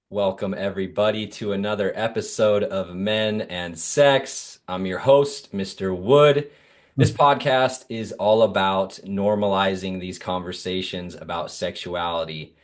Welcome, everybody, to another episode of Men and Sex. I'm your host, Mr. Wood. This podcast is all about normalizing these conversations about sexuality.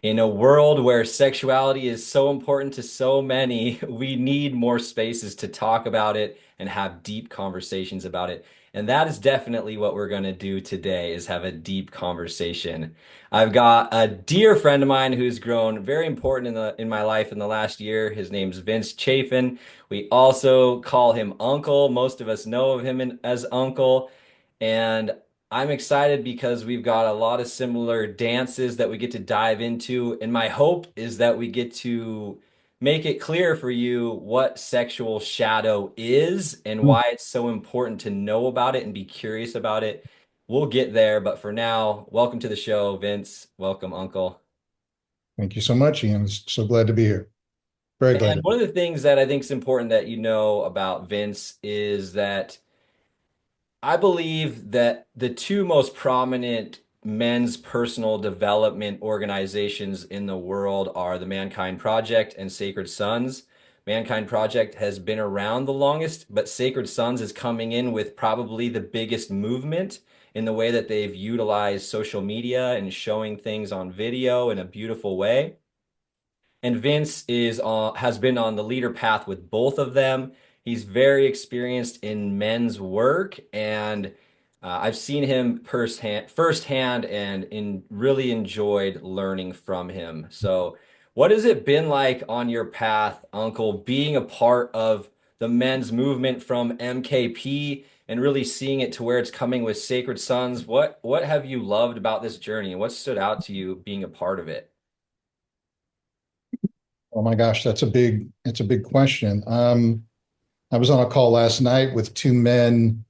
In a world where sexuality is so important to so many, we need more spaces to talk about it and have deep conversations about it. And that is definitely what we're going to do today is have a deep conversation. I've got a dear friend of mine who's grown very important in my life in the last year. His name's Vince Chafin. We also call him Uncle. Most of us know of him as Uncle. And I'm excited because we've got a lot of similar dances that we get to dive into. And my hope is that we get to make it clear for you what sexual shadow is and why it's so important to know about it and be curious about it. We'll get there, but for now, welcome to the show, Vince. Welcome, Uncle. Thank you so much, Ian. So glad to be here. Very glad And to be one of the things that I think is important that you know about Vince is that I believe that the two most prominent men's personal development organizations in the world are the Mankind Project and Sacred Sons. Mankind Project has been around the longest, but Sacred Sons is coming in with probably the biggest movement in the way that they've utilized social media and showing things on video in a beautiful way. And Vince has been on the leader path with both of them. He's very experienced in men's work, and I've seen him firsthand, and really enjoyed learning from him. So, what has it been like on your path, Uncle, being a part of the men's movement from MKP and really seeing it to where it's coming with Sacred Sons? What have you loved about this journey, and what stood out to you being a part of it? Oh my gosh, it's a big question. I was on a call last night with two men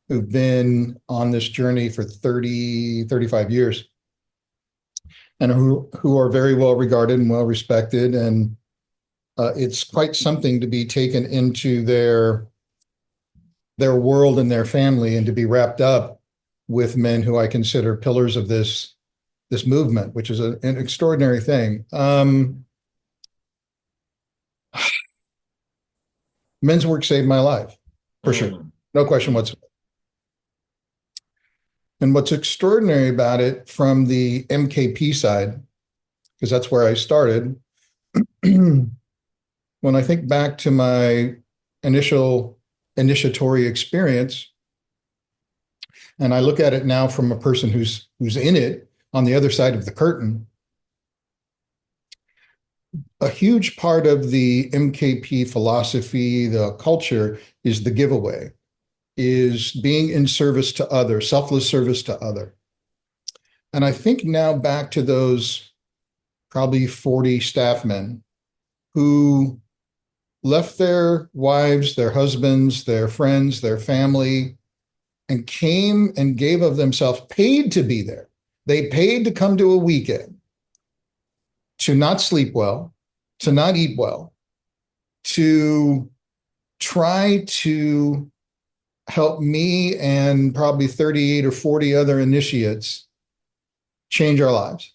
who've been on this journey for 30, 35 years and who are very well regarded and well respected. And it's quite something to be taken into their world and their family and to be wrapped up with men who I consider pillars of this movement, which is an extraordinary thing. Men's work saved my life, for sure. Mm, No question mm. whatsoever. And what's extraordinary about it from the MKP side, because that's where I started, when I think back to my initial initiatory experience, and I look at it now from a person who's in it on the other side of the curtain, a huge part of the MKP philosophy, the culture, is the giveaway, is being in service to other, selfless service to other. And I think now back to those probably 40 staff men who left their wives, their husbands, their friends, their family, and came and gave of themselves, paid to be there. They paid to come to a weekend, to not sleep well, to not eat well, to try to help me and probably 38 or 40 other initiates change our lives.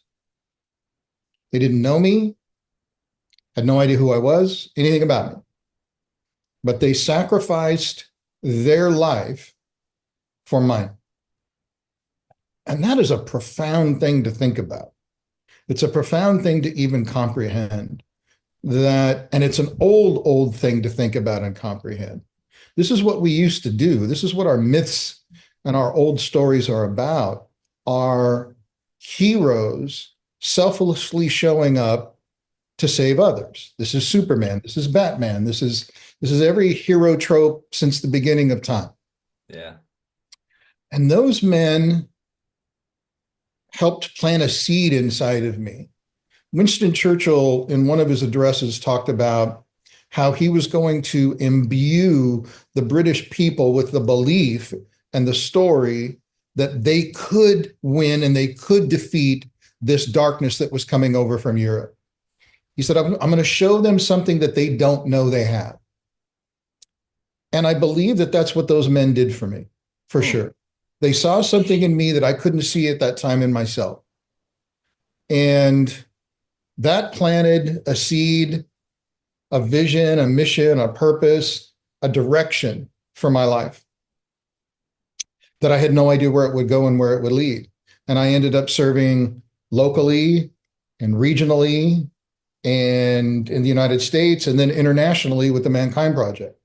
They didn't know me, had no idea who I was, anything about me, but they sacrificed their life for mine. And that is a profound thing to think about. It's a profound thing to even comprehend that, and it's an old thing to think about and comprehend. This is what we used to do. This is what our myths and our old stories are about. Our heroes selflessly showing up to save others. This is Superman. This is Batman. This is every hero trope since the beginning of time. Yeah. And those men helped plant a seed inside of me. Winston Churchill, in one of his addresses, talked about how he was going to imbue the British people with the belief and the story that they could win and they could defeat this darkness that was coming over from Europe. He said, I'm going to show them something that they don't know they have. And I believe that that's what those men did for me, for Hmm. sure. They saw something in me that I couldn't see at that time in myself. And That planted a seed, a vision, a mission, a purpose, a direction for my life that I had no idea where it would go and where it would lead. And I ended up serving locally and regionally and in the United States and then internationally with the Mankind Project.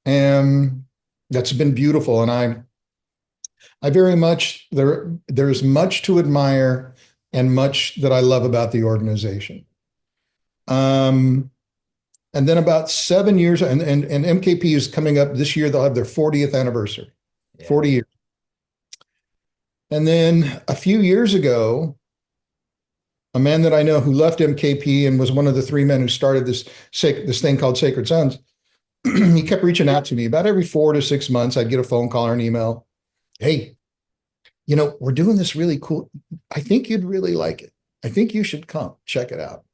And that's been beautiful. And I very much, there's much to admire and much that I love about the organization. Um, and then about 7 years, and MKP is coming up this year, they'll have their 40th anniversary, Yeah. 40 years. And then a few years ago, a man that I know who left MKP and was one of the three men who started this thing called Sacred Sons, he kept reaching out to me about every 4 to 6 months. I'd get a phone call or an email. Hey, we're doing this really cool. I think you'd really like it. I think you should come check it out.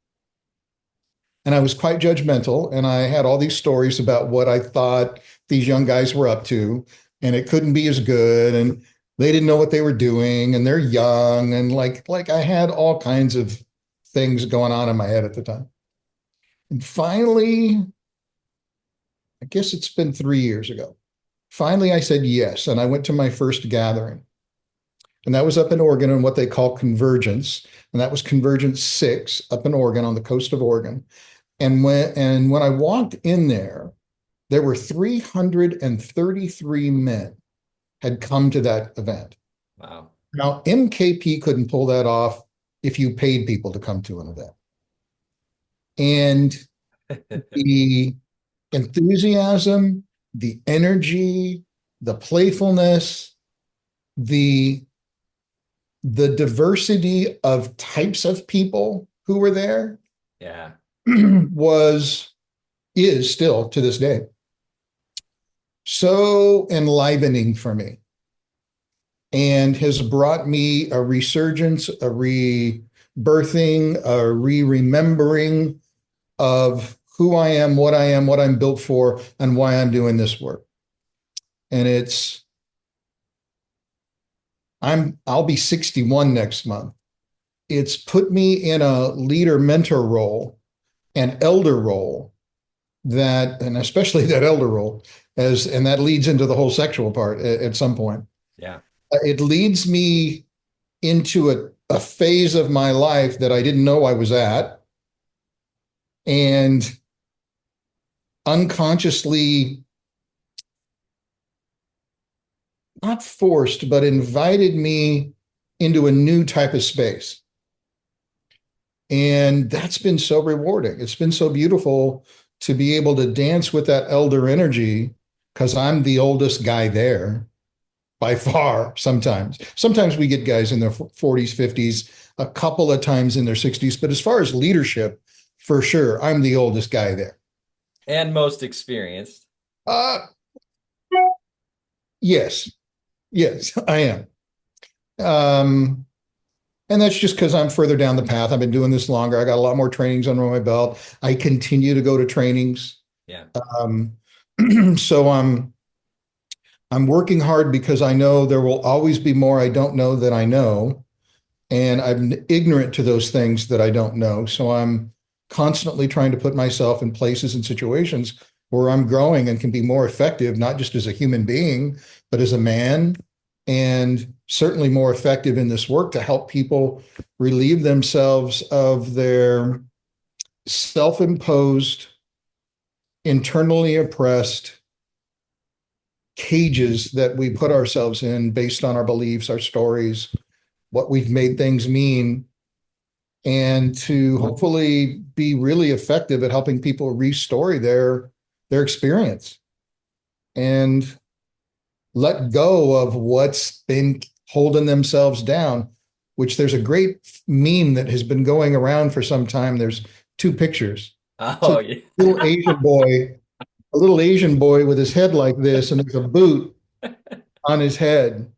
And I was quite judgmental. And I had all these stories about what I thought these young guys were up to. And it couldn't be as good. And they didn't know what they were doing. And they're young. And like I had all kinds of things going on in my head at the time. And finally, I guess it's been 3 years ago. Finally, I said yes. And I went to my first gathering. And that was up in Oregon in what they call Convergence. And that was Convergence 6 up in Oregon on the coast of Oregon. And when I walked in there were 333 men had come to that event. Wow. Now, MKP couldn't pull that off if you paid people to come to an event. And the enthusiasm, the energy, the playfulness, the diversity of types of people who were there Yeah. is still to this day so enlivening for me and has brought me a resurgence, a rebirthing, a re-remembering of who I am, what I'm built for, and why I'm doing this work. And I'll be 61 next month. It's put me in a leader mentor role, an elder role and especially that elder role and that leads into the whole sexual part at some point. Yeah. It leads me into a phase of my life that I didn't know I was at and unconsciously not forced, but invited me into a new type of space. And that's been so rewarding. It's been so beautiful to be able to dance with that elder energy because I'm the oldest guy there by far sometimes. Sometimes we get guys in their 40s, 50s, a couple of times in their 60s. But as far as leadership, for sure, I'm the oldest guy there. And most experienced. Uh, yes, yes, I am. Um, and that's just because I'm further down the path. I've been doing this longer. I got a lot more trainings under my belt. I continue to go to trainings. Yeah. Um, so I'm working hard because I know there will always be more I don't know that I know. And I'm ignorant to those things that I don't know. So I'm constantly trying to put myself in places and situations where I'm growing and can be more effective, not just as a human being, but as a man, and certainly more effective in this work to help people relieve themselves of their self-imposed, internally oppressed cages that we put ourselves in based on our beliefs, our stories, what we've made things mean, and to hopefully be really effective at helping people restory their experience and let go of what's been holding themselves down, which there's a great meme that has been going around for some time. There's two pictures. Oh, So yeah. a little Asian boy with his head like this, and there's a boot on his head.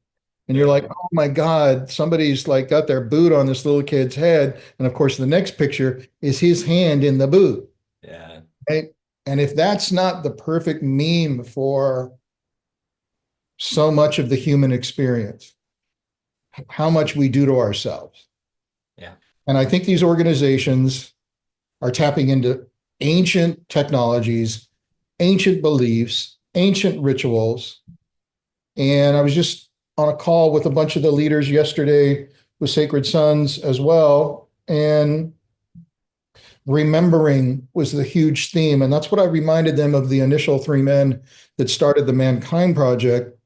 And you're Yeah. like, oh my God, somebody's like got their boot on this little kid's head. And of course, the next picture is his hand in the boot. Yeah. Right? And if that's not the perfect meme for so much of the human experience, how much we do to ourselves. Yeah. And I think these organizations are tapping into ancient technologies, ancient beliefs, ancient rituals. And I was just on a call with a bunch of the leaders yesterday with Sacred Sons as well. And remembering was the huge theme. And that's what I reminded them of the initial three men that started the Mankind Project.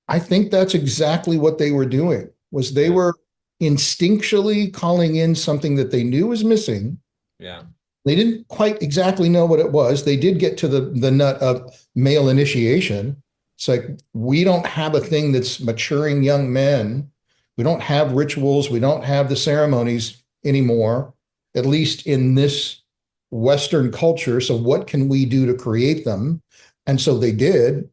I think that's exactly what they were doing, was they Yeah. were instinctually calling in something that they knew was missing. Yeah. They didn't quite exactly know what it was. They did get to the nut of male initiation. It's like, we don't have a thing that's maturing young men. We don't have rituals. We don't have the ceremonies anymore, at least in this Western culture. So what can we do to create them? And so they did.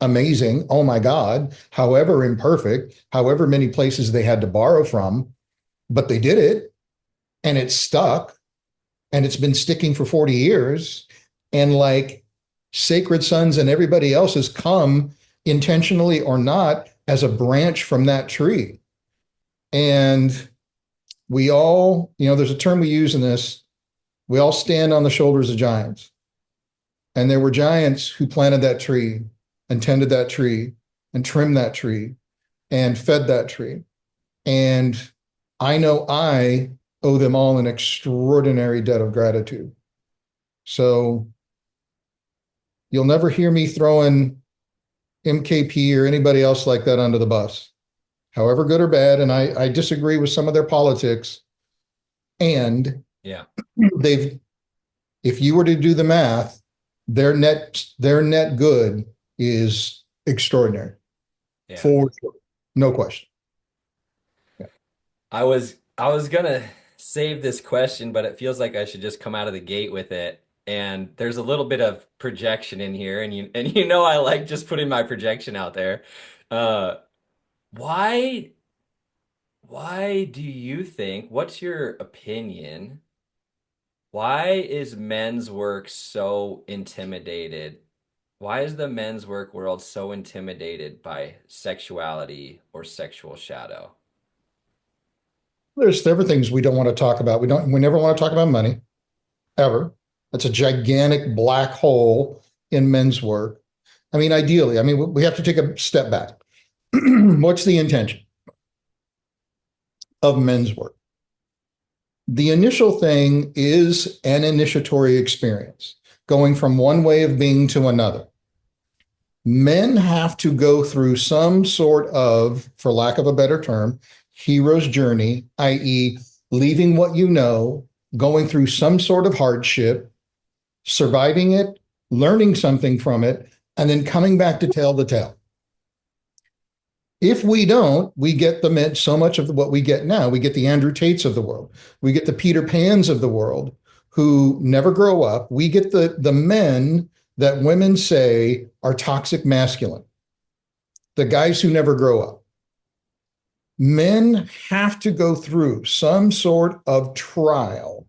Amazing. Oh my God. However imperfect, however many places they had to borrow from, but they did it and it stuck, and it's been sticking for 40 years. And like Sacred Sons and everybody else has come, intentionally or not, as a branch from that tree. And we all, there's a term we use in this, we all stand on the shoulders of giants. And there were giants who planted that tree and tended that tree and trimmed that tree and fed that tree. And I know I owe them all an extraordinary debt of gratitude. So you'll never hear me throwing MKP or anybody else like that under the bus, however good or bad. And I disagree with some of their politics. And Yeah. they've, if you were to do the math, their net good is extraordinary, Yeah. for sure, no question. Yeah. I was gonna save this question, but it feels like I should just come out of the gate with it. And there's a little bit of projection in here, and I like just putting my projection out there. Uh, why why do you think, what's your opinion? Why is men's work so intimidated? Why is the men's work world so intimidated by sexuality or sexual shadow? There's several things we don't want to talk about. We never want to talk about money, ever. That's a gigantic black hole in men's work. I mean, ideally, I mean, we have to take a step back. What's the intention of men's work? The initial thing is an initiatory experience, going from one way of being to another. Men have to go through some sort of, for lack of a better term, hero's journey, i.e., leaving what you know, going through some sort of hardship, surviving it, learning something from it, and then coming back to tell the tale. If we don't, we get so much of what we get now. We get the Andrew Tates of the world. We get the Peter Pans of the world who never grow up. We get the men that women say are toxic masculine, the guys who never grow up. Men have to go through some sort of trial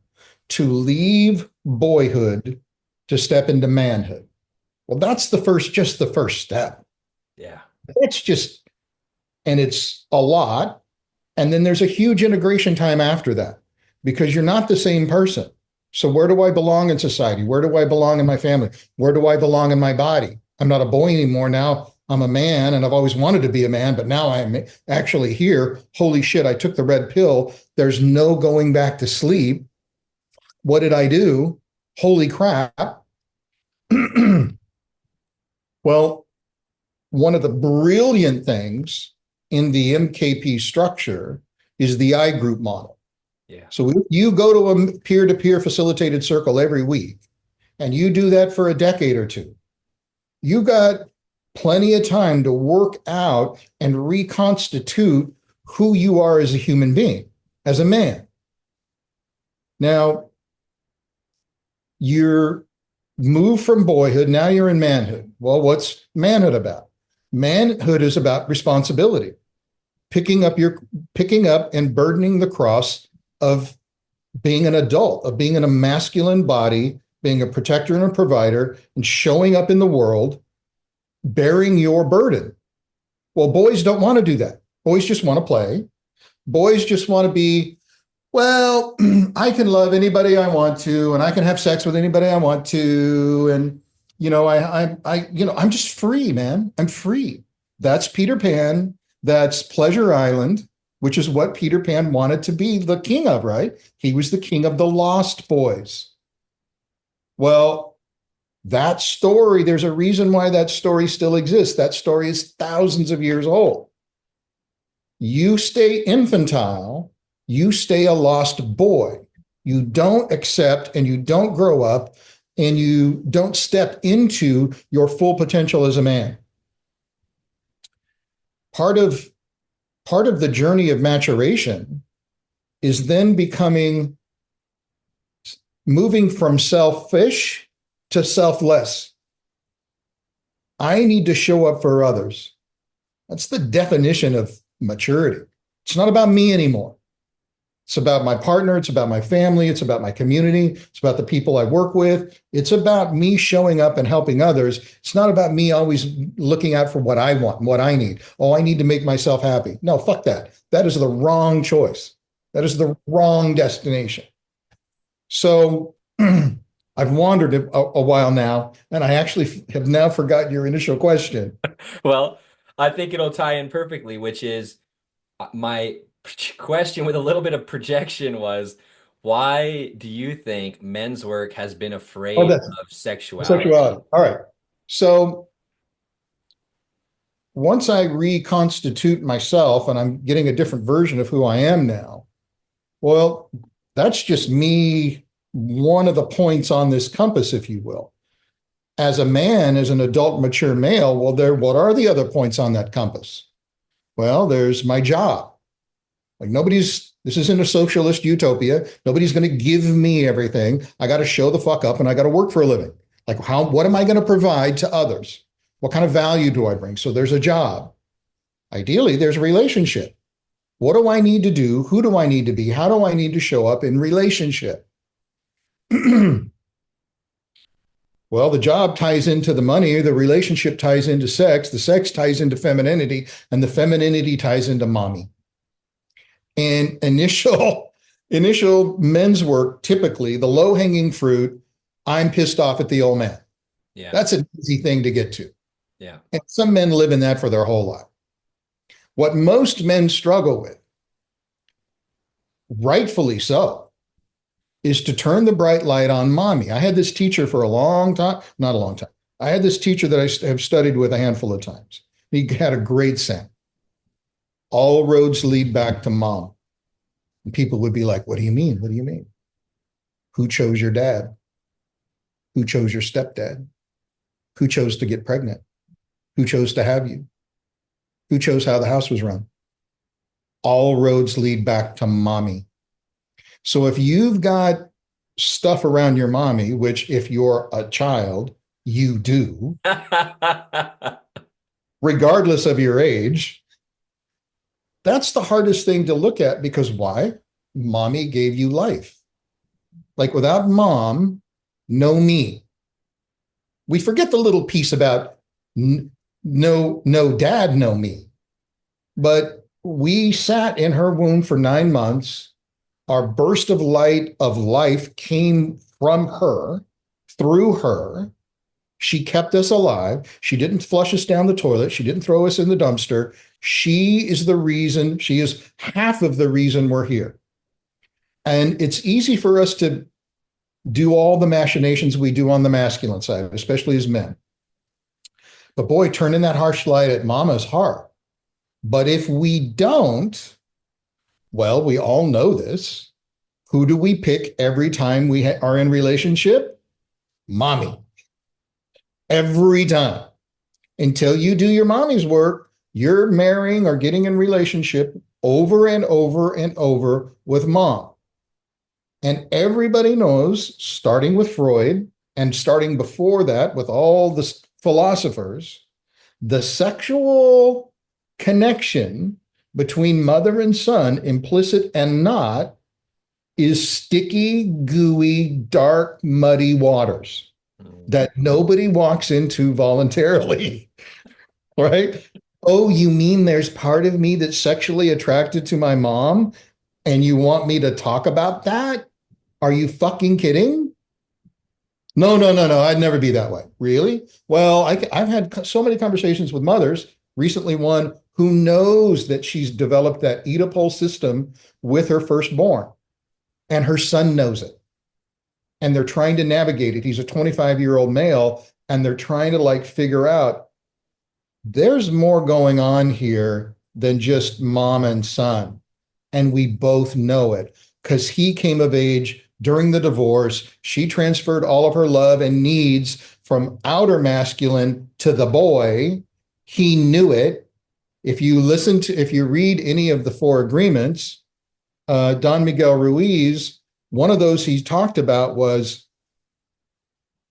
to leave boyhood to step into manhood. Well, that's just the first step. Yeah. It's just, and it's a lot. And then there's a huge integration time after that, because you're not the same person. So where do I belong in society? Where do I belong in my family? Where do I belong in my body? I'm not a boy anymore. Now I'm a man, and I've always wanted to be a man, but now I'm actually here. Holy shit, I took the red pill. There's no going back to sleep. What did I do? Holy crap. Well, one of the brilliant things in the MKP structure is the I group model. Yeah. So if you go to a peer-to-peer facilitated circle every week, and you do that for a decade or two, you got plenty of time to work out and reconstitute who you are as a human being, as a man. Now, you're moved from boyhood, now you're in manhood. Well, what's manhood about? Manhood is about responsibility, picking up and burdening the cross of being an adult, of being in a masculine body, being a protector and a provider, and showing up in the world, bearing your burden. Well, boys don't want to do that. Boys just want to play. Boys just want to be, well, I can love anybody I want to, and I can have sex with anybody I want to, and I'm just free, man. I'm free. That's Peter Pan. That's Pleasure Island, which is what Peter Pan wanted to be the king of, right? He was the king of the Lost Boys. Well, that story, there's a reason why that story still exists. That story is thousands of years old. You stay infantile, you stay a lost boy. You don't accept and you don't grow up and you don't step into your full potential as a man. Part of part of the journey of maturation is then moving from selfish to selfless. I need to show up for others. That's the definition of maturity. It's not about me anymore. It's about my partner. It's about my family. It's about my community. It's about the people I work with. It's about me showing up and helping others. It's not about me always looking out for what I want and what I need. Oh, I need to make myself happy. No, fuck that. That is the wrong choice. That is the wrong destination. So I've wandered a while now, and I actually have now forgotten your initial question. Well, I think it'll tie in perfectly, which is my question with a little bit of projection was, why do you think men's work has been Oh, afraid that's of sexuality? sexuality. All right. So once I reconstitute myself and I'm getting a different version of who I am now, well, that's just me, one of the points on this compass, if you will. As a man, as an adult, mature male, well, what are the other points on that compass? Well, there's my job. Like this isn't a socialist utopia. Nobody's going to give me everything. I got to show the fuck up and I got to work for a living. Like, what am I going to provide to others? What kind of value do I bring? So there's a job. Ideally, there's a relationship. What do I need to do? Who do I need to be? How do I need to show up in relationship? Well, the job ties into the money, the relationship ties into sex, the sex ties into femininity, and the femininity ties into mommy. And initial men's work, typically the low hanging fruit, I'm pissed off at the old man. Yeah, That's an easy thing to get to. yeah. And some men live in that for their whole life. What most men struggle with, rightfully so, is to turn the bright light on mommy. I had this teacher for a long time, not a long time. I had this teacher that I have studied with a handful of times. He had a great saying: all roads lead back to mom. And people would be like, what do you mean? What do you mean? Who chose your dad? Who chose your stepdad? Who chose to get pregnant? Who chose to have you? Who chose how the house was run? All roads lead back to mommy. So if you've got stuff around your mommy, which if you're a child, you do, regardless of your age, that's the hardest thing to look at because why? Mommy gave you life. Like without mom, no me. We forget the little piece about no dad, no me. But we sat in her womb for 9 months. Our burst of light of life came from her, through her. She kept us alive. She didn't flush us down the toilet. She didn't throw us in the dumpster. She is the reason, she is half of the reason we're here. And it's easy for us to do all the machinations we do on the masculine side, especially as men. But boy, turning that harsh light at mama is hard. But if we don't, well, we all know this. Who do we pick every time we are in relationship? Mommy. Every time. Until you do your mommy's work, you're marrying or getting in relationship over and over and over with mom. And everybody knows, starting with Freud and starting before that with all the philosophers, the sexual connection between mother and son, implicit and not, is sticky, gooey, dark, muddy waters that nobody walks into voluntarily, right? Oh, you mean there's part of me that's sexually attracted to my mom? And you want me to talk about that? Are you fucking kidding? No, no, no, no. I'd never be that way. Really? Well, I've had so many conversations with mothers, recently one who knows that she's developed that Oedipal system with her firstborn, and her son knows it. And they're trying to navigate it. He's a 25-year-old male, and they're trying to like figure out there's more going on here than just mom and son. And we both know it because he came of age during the divorce. She transferred all of her love and needs from outer masculine to the boy. He knew it. If you read any of the four agreements, Don Miguel Ruiz, one of those he talked about was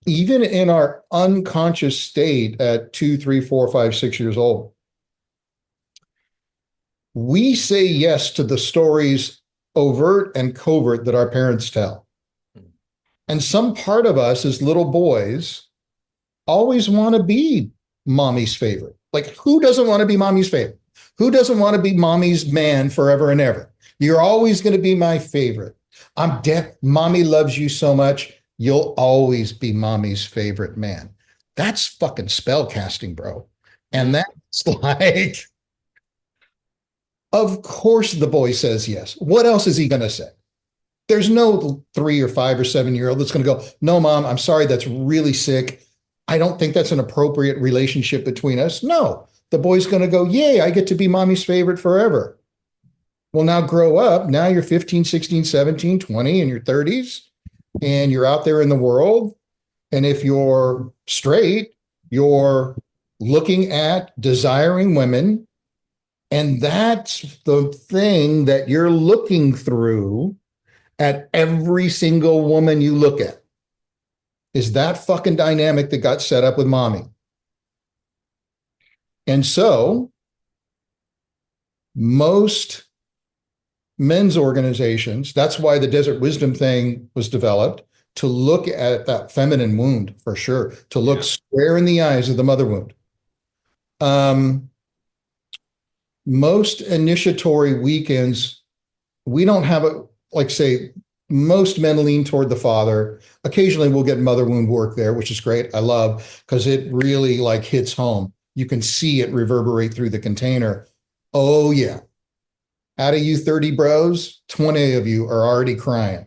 even in our unconscious state at 2, 3, 4, 5, 6 years old, we say yes to the stories, overt and covert, that our parents tell. And some part of us as little boys always want to be mommy's favorite. Like, who doesn't want to be mommy's favorite? Who doesn't want to be mommy's man forever and ever? You're always going to be my favorite. I'm dead. Mommy loves you so much. You'll always be mommy's favorite man. That's fucking spell casting, bro. And that's like, of course the boy says yes. What else is he going to say? There's no 3 or 5 or 7 year old that's going to go, no, mom, I'm sorry, that's really sick. I don't think that's an appropriate relationship between us. No, the boy's going to go, yay, I get to be mommy's favorite forever. Well, now grow up. Now you're 15, 16, 17, 20 in your 30s, and you're out there in the world. And if you're straight, you're looking at desiring women. And that's the thing that you're looking through at every single woman you look at, is that fucking dynamic that got set up with mommy. And so most men's organizations, that's why the Desert Wisdom thing was developed, to look at that feminine wound for sure, to look square in the eyes of the mother wound. Most initiatory weekends, we don't have a, like say, most men lean toward the father. Occasionally we'll get mother wound work there, which is great. I love, because it really like hits home. You can see it reverberate through the container. Oh yeah. Out of you 30 bros, 20 of you are already crying.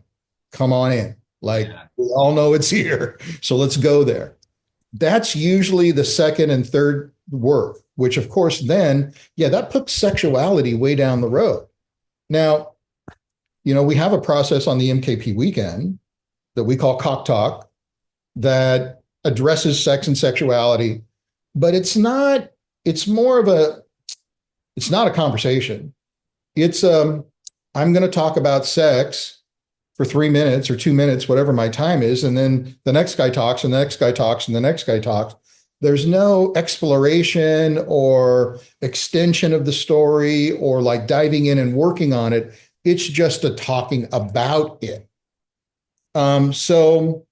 Come on in. Like, we all know it's here. So let's go there. That's usually the second and third work, which of course then, yeah, that puts sexuality way down the road. Now, we have a process on the MKP weekend that we call Cock Talk that addresses sex and sexuality, but it's not a conversation. It's I'm going to talk about sex for 3 minutes or 2 minutes, whatever my time is, and then the next guy talks, and the next guy talks, and the next guy talks. There's no exploration or extension of the story or like diving in and working on it. It's just a talking about it. So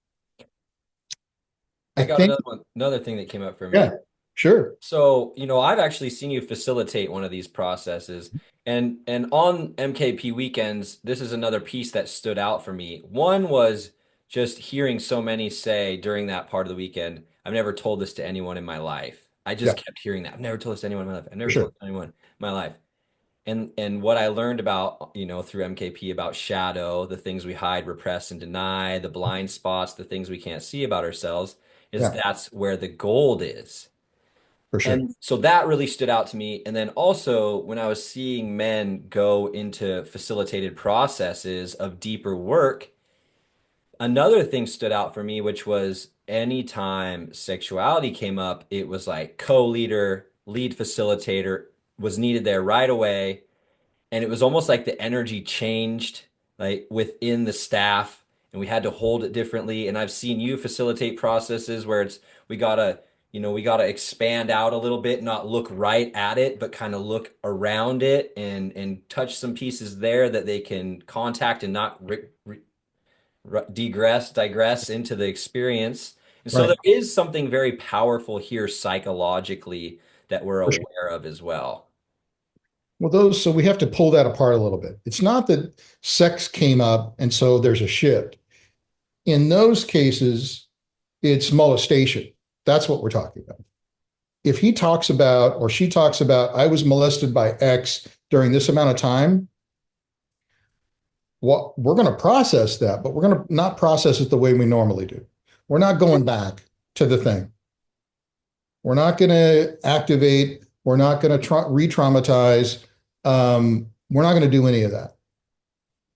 I got think, another thing that came up for me. yeah, sure. So, I've actually seen you facilitate one of these processes. And on MKP weekends, this is another piece that stood out for me. One was just hearing so many say during that part of the weekend, I've never told this to anyone in my life. I Yeah, just kept hearing that. I've never told this to anyone in my life. I've for never told sure. this to anyone in my life. And what I learned about, through MKP about shadow, the things we hide, repress, and deny, the blind spots, the things we can't see about ourselves, is Yeah, that's where the gold is. for sure. And so that really stood out to me. And then also when I was seeing men go into facilitated processes of deeper work, another thing stood out for me, which was anytime sexuality came up, it was like co-leader, lead facilitator was needed there right away. And it was almost like the energy changed like within the staff, and we had to hold it differently. And I've seen you facilitate processes where it's we gotta expand out a little bit, not look right at it, but kind of look around it and touch some pieces there that they can contact and not digress into the experience. And so there Right. is something very powerful here psychologically that we're For sure. aware of as well. So we have to pull that apart a little bit. It's not that sex came up and so there's a shift. In those cases, it's molestation. That's what we're talking about. If he talks about, or she talks about, I was molested by X during this amount of time, what we're going to process that, but we're going to not process it the way we normally do. We're not going back to the thing. We're not going to activate. We're not going to re-traumatize. We're not going to do any of that.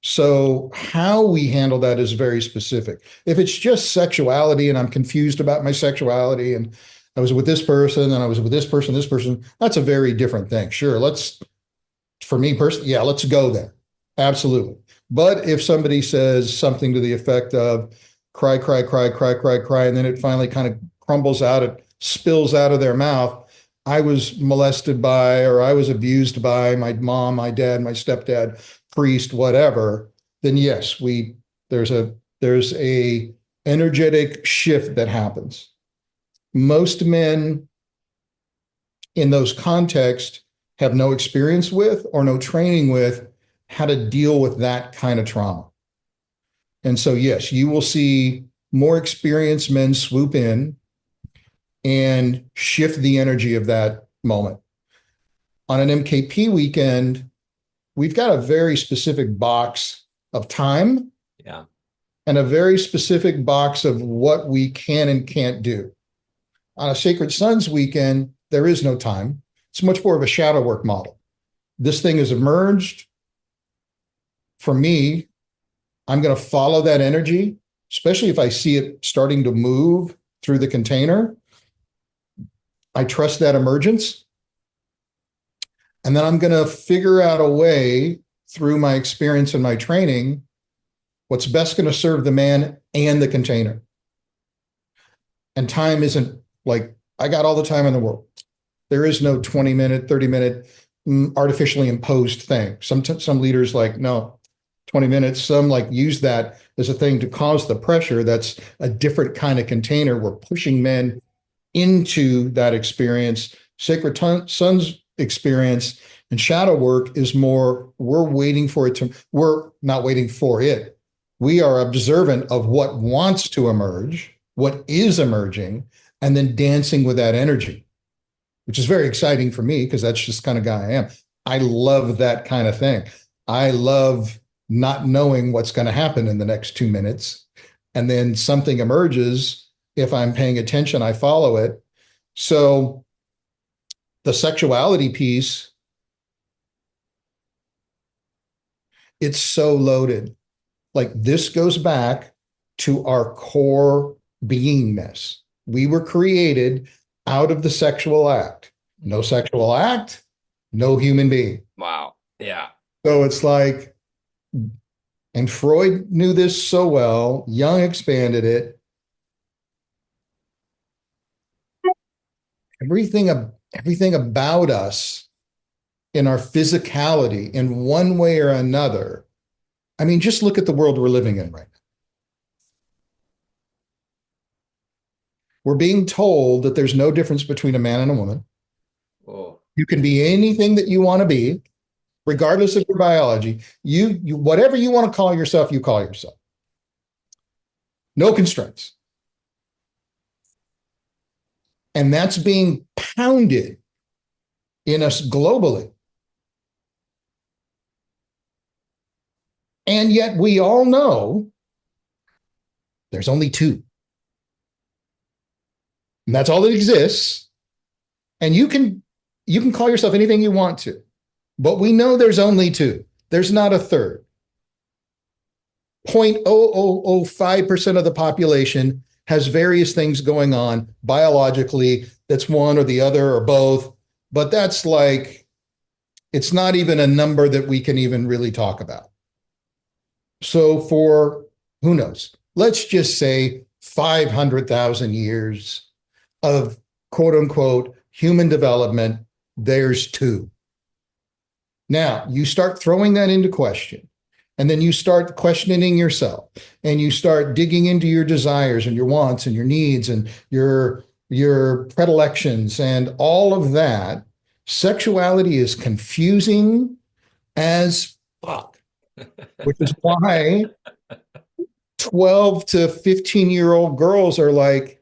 So how we handle that is very specific. If it's just sexuality and I'm confused about my sexuality and I was with this person and I was with this person, that's a very different thing. Sure, for me personally, yeah, let's go there. Absolutely. But if somebody says something to the effect of cry, cry, cry, cry, cry, cry, and then it finally kind of crumbles out, it spills out of their mouth, I was molested by, or I was abused by my mom, my dad, my stepdad, priest, whatever, then yes, there's a energetic shift that happens. Most men in those contexts have no experience with or no training with how to deal with that kind of trauma. And so, yes, you will see more experienced men swoop in and shift the energy of that moment. On an MKP weekend, we've got a very specific box of time, Yeah, and a very specific box of what we can and can't do. On a Sacred Sons weekend, there is no time. It's much more of a shadow work model. This thing has emerged. For me, I'm going to follow that energy, especially if I see it starting to move through the container. I trust that emergence. And then I'm going to figure out a way through my experience and my training what's best going to serve the man and the container. And time isn't like, I got all the time in the world. There is no 20-minute, 30-minute artificially imposed thing. Some leaders like, no, 20 minutes. Some like use that as a thing to cause the pressure. That's a different kind of container. We're pushing men into that experience. Sacred Sons experience and shadow work is more, we're not waiting for it. We are observant of what wants to emerge, what is emerging, and then dancing with that energy, which is very exciting for me because that's just the kind of guy I am. I love that kind of thing. I love not knowing what's going to happen in the next 2 minutes. And then something emerges. If I'm paying attention, I follow it. So the sexuality piece, it's so loaded. Like this goes back to our core beingness. We were created out of the sexual act. No sexual act, no human being. wow, yeah, So it's like, and Freud knew this so well, Jung expanded it. Everything about us in our physicality in one way or another. I mean, just look at the world we're living in right now. We're being told that there's no difference between a man and a woman. oh, You can be anything that you want to be, regardless of your biology. You whatever you want to call yourself, you call yourself. No constraints. And that's being pounded in us globally. And yet we all know there's only two. And that's all that exists. And you can call yourself anything you want to. But we know there's only two. There's not a third. 0.0005% of the population has various things going on biologically. That's one or the other or both. But that's like, it's not even a number that we can even really talk about. So for, who knows, let's just say 500,000 years of quote unquote human development, there's two. Now you start throwing that into question, and then you start questioning yourself, and you start digging into your desires and your wants and your needs and your predilections and all of that. Sexuality is confusing as fuck, which is why 12 to 15-year-old girls are like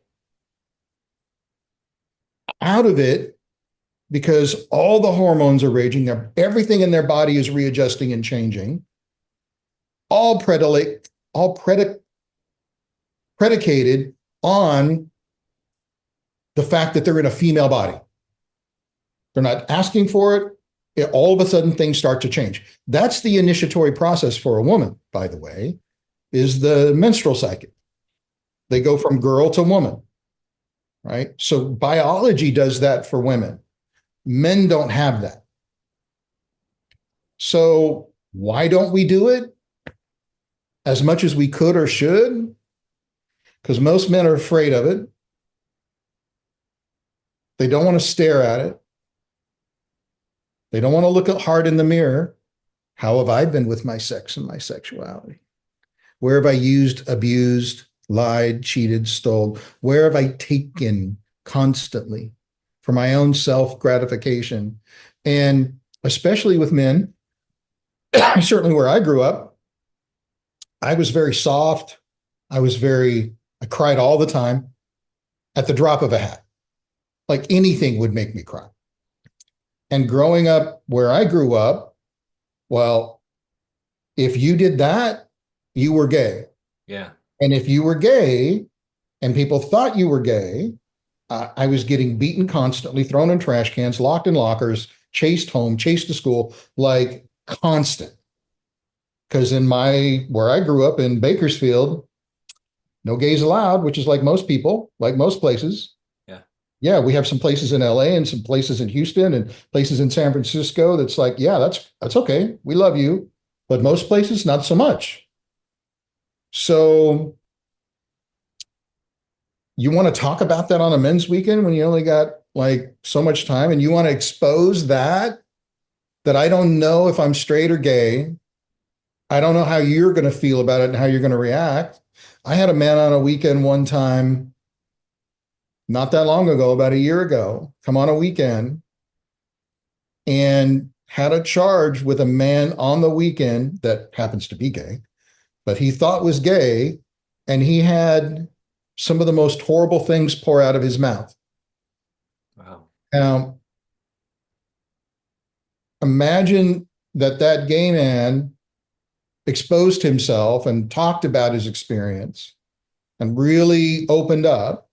out of it because all the hormones are raging. Everything in their body is readjusting and changing. All predicated on the fact that they're in a female body. They're not asking for it. All of a sudden, things start to change. That's the initiatory process for a woman, by the way, is the menstrual cycle. They go from girl to woman, right? So biology does that for women. Men don't have that. So why don't we do it as much as we could or should? Because most men are afraid of it. They don't want to stare at it. They don't want to look hard in the mirror. How have I been with my sex and my sexuality? Where have I used, abused, lied, cheated, stole? Where have I taken constantly for my own self gratification? And especially with men, certainly where I grew up, I was very soft. I cried all the time at the drop of a hat. Like anything would make me cry. And growing up where I grew up, well, if you did that, you were gay. Yeah. And if you were gay and people thought you were gay, I was getting beaten constantly, thrown in trash cans, locked in lockers, chased home, chased to school, like constant. Because where I grew up in Bakersfield, no gays allowed, which is like most people, like most places. Yeah. Yeah, we have some places in LA and some places in Houston and places in San Francisco that's like, yeah, that's okay. We love you. But most places, not so much. So you want to talk about that on a men's weekend when you only got like so much time and you want to expose that I don't know if I'm straight or gay. I don't know how you're going to feel about it and how you're going to react. I had a man on a weekend one time, not that long ago, about a year ago, come on a weekend and had a charge with a man on the weekend that happens to be gay, but he thought was gay. And he had some of the most horrible things pour out of his mouth. Wow. Now, imagine that gay man exposed himself and talked about his experience and really opened up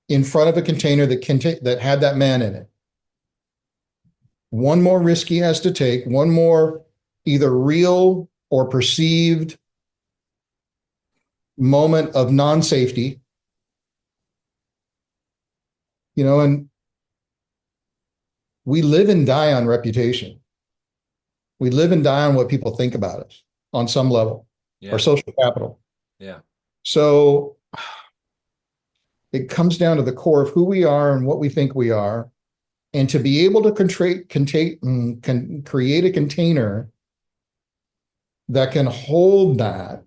in front of a container that had that man in it. One more risk he has to take, one more either real or perceived moment of non-safety, and we live and die on reputation. We live and die on what people think about us on some level, or Yeah. social capital. Yeah. So it comes down to the core of who we are and what we think we are. And to be able to create a container that can hold that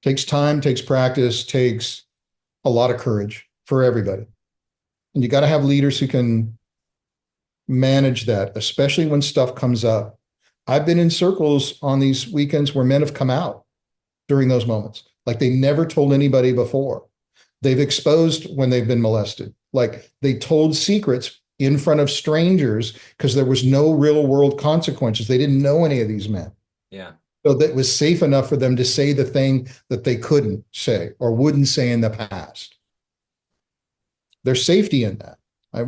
takes time, takes practice, takes a lot of courage for everybody. And you got to have leaders who can manage that, especially when stuff comes up. I've been in circles on these weekends where men have come out during those moments, like they never told anybody before. They've exposed when they've been molested, like they told secrets in front of strangers because there was no real world consequences. They didn't know any of these men. Yeah. So that it was safe enough for them to say the thing that they couldn't say or wouldn't say in the past. There's safety in that. I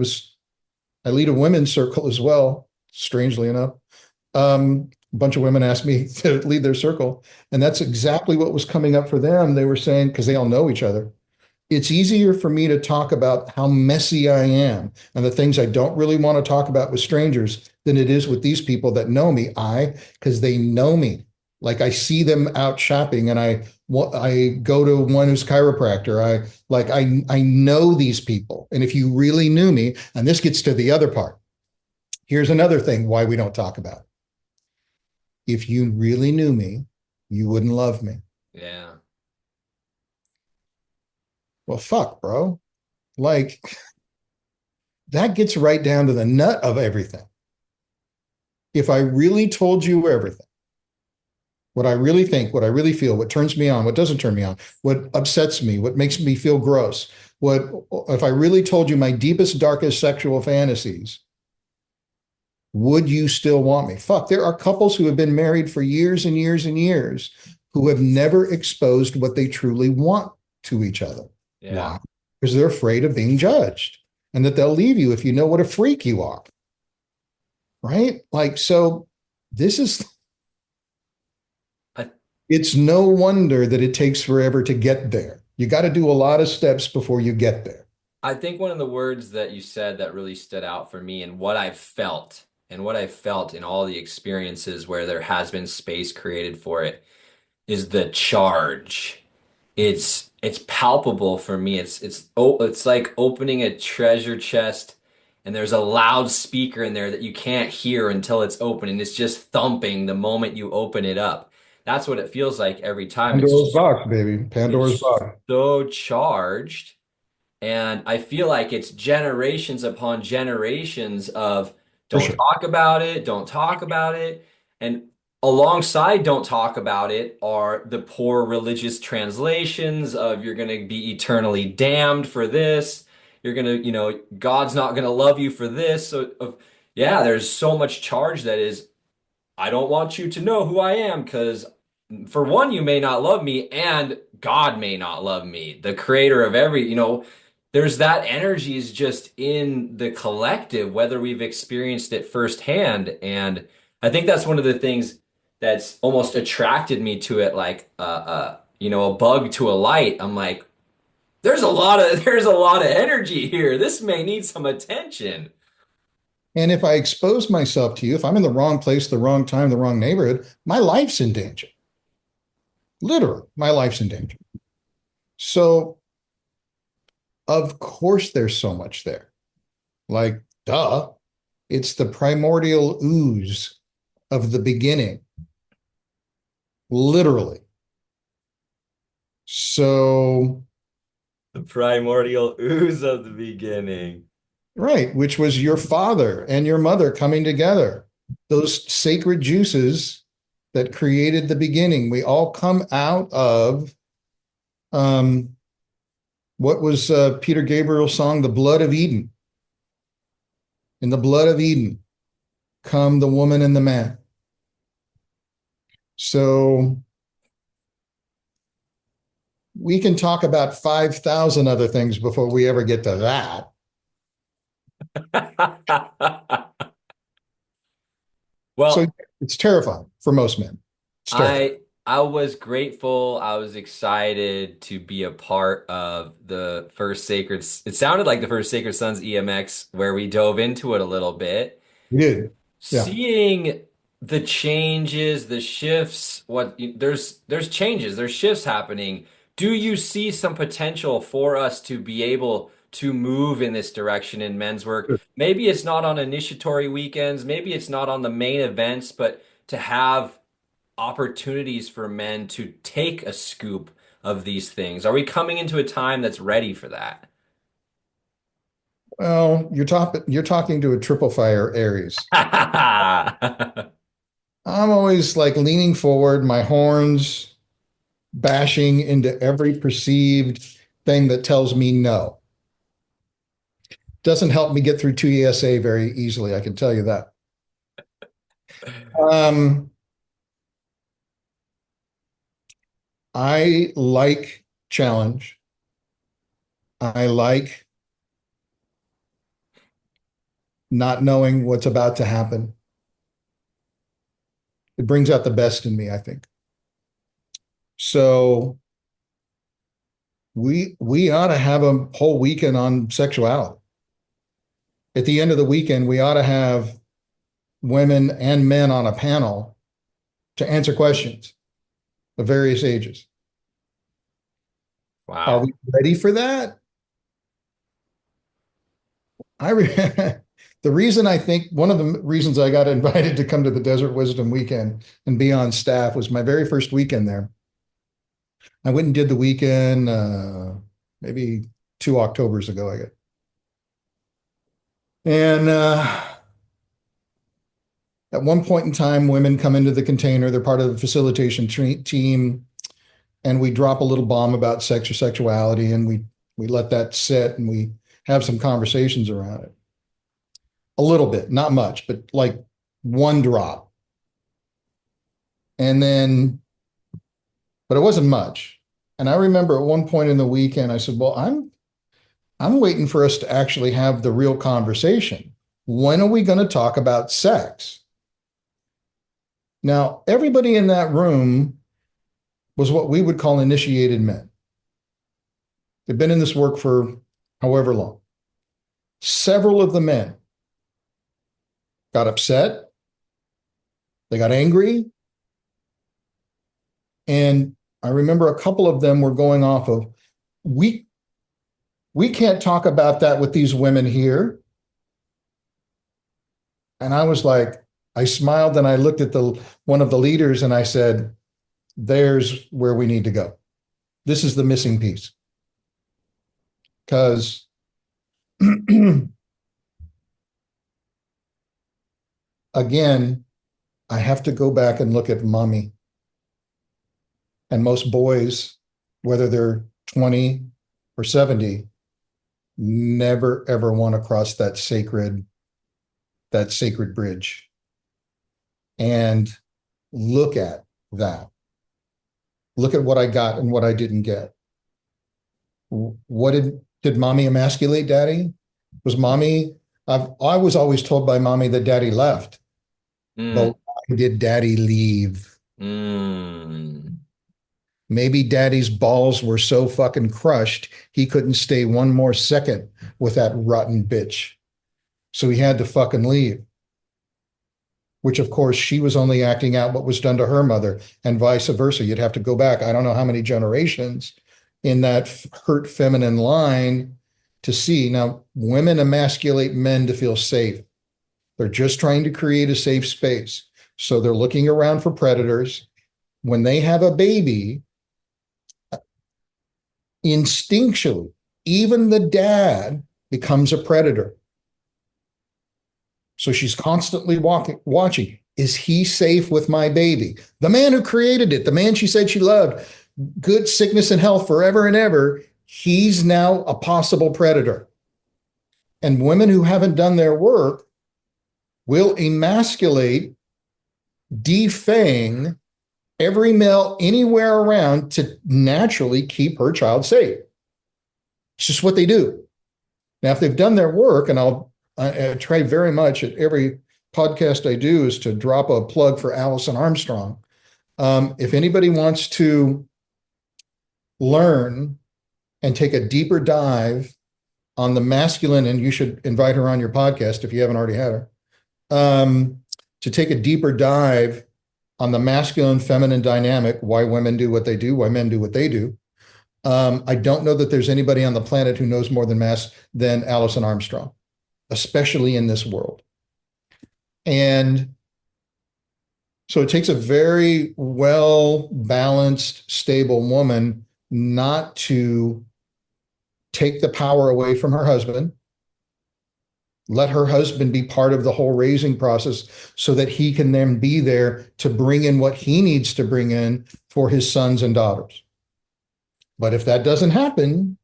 lead a women's circle as well, strangely enough. A bunch of women asked me to lead their circle, and that's exactly what was coming up for them. They were saying, because they all know each other, it's easier for me to talk about how messy I am and the things I don't really want to talk about with strangers than it is with these people that know me. Because they know me. Like I see them out shopping and I go to one who's chiropractor. I know these people. And if you really knew me, and this gets to the other part, here's another thing why we don't talk about it. If you really knew me, you wouldn't love me. Yeah. Well, fuck, bro. Like, that gets right down to the nut of everything. If I really told you everything, what I really think, what I really feel, what turns me on, what doesn't turn me on, what upsets me, what makes me feel gross, what if I really told you my deepest, darkest sexual fantasies, would you still want me? Fuck, there are couples who have been married for years and years and years who have never exposed what they truly want to each other. Yeah. Why? Because they're afraid of being judged and that they'll leave you if you know what a freak you are. Right? Like, so this is, I, it's no wonder that it takes forever to get there. You got to do a lot of steps before you get there. I think one of the words that you said that really stood out for me and what I felt in all the experiences where there has been space created for it is the charge. It's palpable for me. It's like opening a treasure chest and there's a loudspeaker in there that you can't hear until it's open and it's just thumping the moment you open it up. That's what it feels like every time. Pandora's box, baby. Pandora's It's box. so charged. And I feel like it's generations upon generations of For don't sure. talk about it, don't talk about it. And alongside don't talk about it are the poor religious translations of you're going to be eternally damned for this. You're going to, God's not going to love you for this. Yeah, there's so much charge that is I don't want you to know who I am because, for one, you may not love me, and God may not love me, the creator of there's that energy is just in the collective, whether we've experienced it firsthand. And I think that's one of the things that's almost attracted me to it, like, a bug to a light. I'm like, there's a lot of energy here. This may need some attention. And if I expose myself to you, if I'm in the wrong place, the wrong time, the wrong neighborhood, my life's in danger. Literally, my life's in danger. So, of course, there's so much there. Like, duh, it's the primordial ooze of the beginning, literally. So, The primordial ooze of the beginning. right, which was your father and your mother coming together, those sacred juices that created the beginning. We all come out of um, what was Peter Gabriel's song, The Blood of Eden. In the blood of Eden come the woman and the man. So we can talk about 5,000 other things before we ever get to that. So Well, it's terrifying for most men. It's terrifying. I was grateful. I was excited to be a part of the first Sacred. It sounded like the first Sacred Sons EMX, where we dove into it a little bit. We did. Yeah. Seeing the changes, the shifts, there's changes, there's shifts happening. Do you see some potential for us to be able to move in this direction in men's work? Maybe it's not on initiatory weekends, maybe it's not on the main events, but to have opportunities for men to take a scoop of these things. Are we coming into a time that's ready for that? Well, you're talking to a triple fire Aries. I'm always like leaning forward, my horns bashing into every perceived thing that tells me no. Doesn't help me get through 2 ESA very easily, I can tell you that. Um, I like challenge. I like not knowing what's about to happen. It brings out the best in me, I think. So we ought to have a whole weekend on sexuality. At the end of the weekend, we ought to have women and men on a panel to answer questions of various ages. Are Wow. we ready for that? I re the reason I think one of the reasons I got invited to come to the Desert Wisdom weekend and be on staff was my very first weekend there. I went and did the weekend maybe 2 Octobers ago, I guess. And at one point in time, women come into the container. They're part of the facilitation team, and we drop a little bomb about sex or sexuality, and we let that sit, and we have some conversations around it. A little bit, not much, but like one drop. And then, but it wasn't much. And I remember at one point in the weekend, I said, "Well, I'm waiting for us to actually have the real conversation. When are we going to talk about sex?" Now, everybody in that room was what we would call initiated men. They've been in this work for however long. Several of the men got upset, they got angry, and I remember a couple of them were going off of, we can't talk about that with these women here. And I was like, I smiled and I looked at one of the leaders and I said, there's where we need to go. This is the missing piece. Because again, I have to go back and look at mommy. And most boys, whether they're 20 or 70, never ever want to cross that sacred bridge. And look at that. Look at what I got and what I didn't get. What did mommy emasculate daddy? Was mommy, I was always told by mommy that daddy left. But why did daddy leave? Maybe daddy's balls were so fucking crushed, he couldn't stay one more second with that rotten bitch. So he had to fucking leave. Which, of course, she was only acting out what was done to her mother, and vice versa. You'd have to go back, I don't know how many generations in that hurt feminine line to see. Now, women emasculate men to feel safe. They're just trying to create a safe space. So they're looking around for predators. When they have a baby, instinctually, even the dad becomes a predator. So she's constantly watching. Is he safe with my baby? The man who created it, the man she said she loved, good sickness and health forever and ever, he's now a possible predator. And women who haven't done their work will emasculate, defang every male anywhere around to naturally keep her child safe. It's just what they do. Now, if they've done their work, and I try very much at every podcast I do is to drop a plug for Allison Armstrong. If anybody wants to learn and take a deeper dive on the masculine, and you should invite her on your podcast if you haven't already had her, to take a deeper dive on the masculine feminine dynamic, why women do what they do, why men do what they do. I don't know that there's anybody on the planet who knows more than Allison Armstrong, especially in this world. And so it takes a very well-balanced, stable woman not to take the power away from her husband, let her husband be part of the whole raising process so that he can then be there to bring in what he needs to bring in for his sons and daughters. But if that doesn't happen,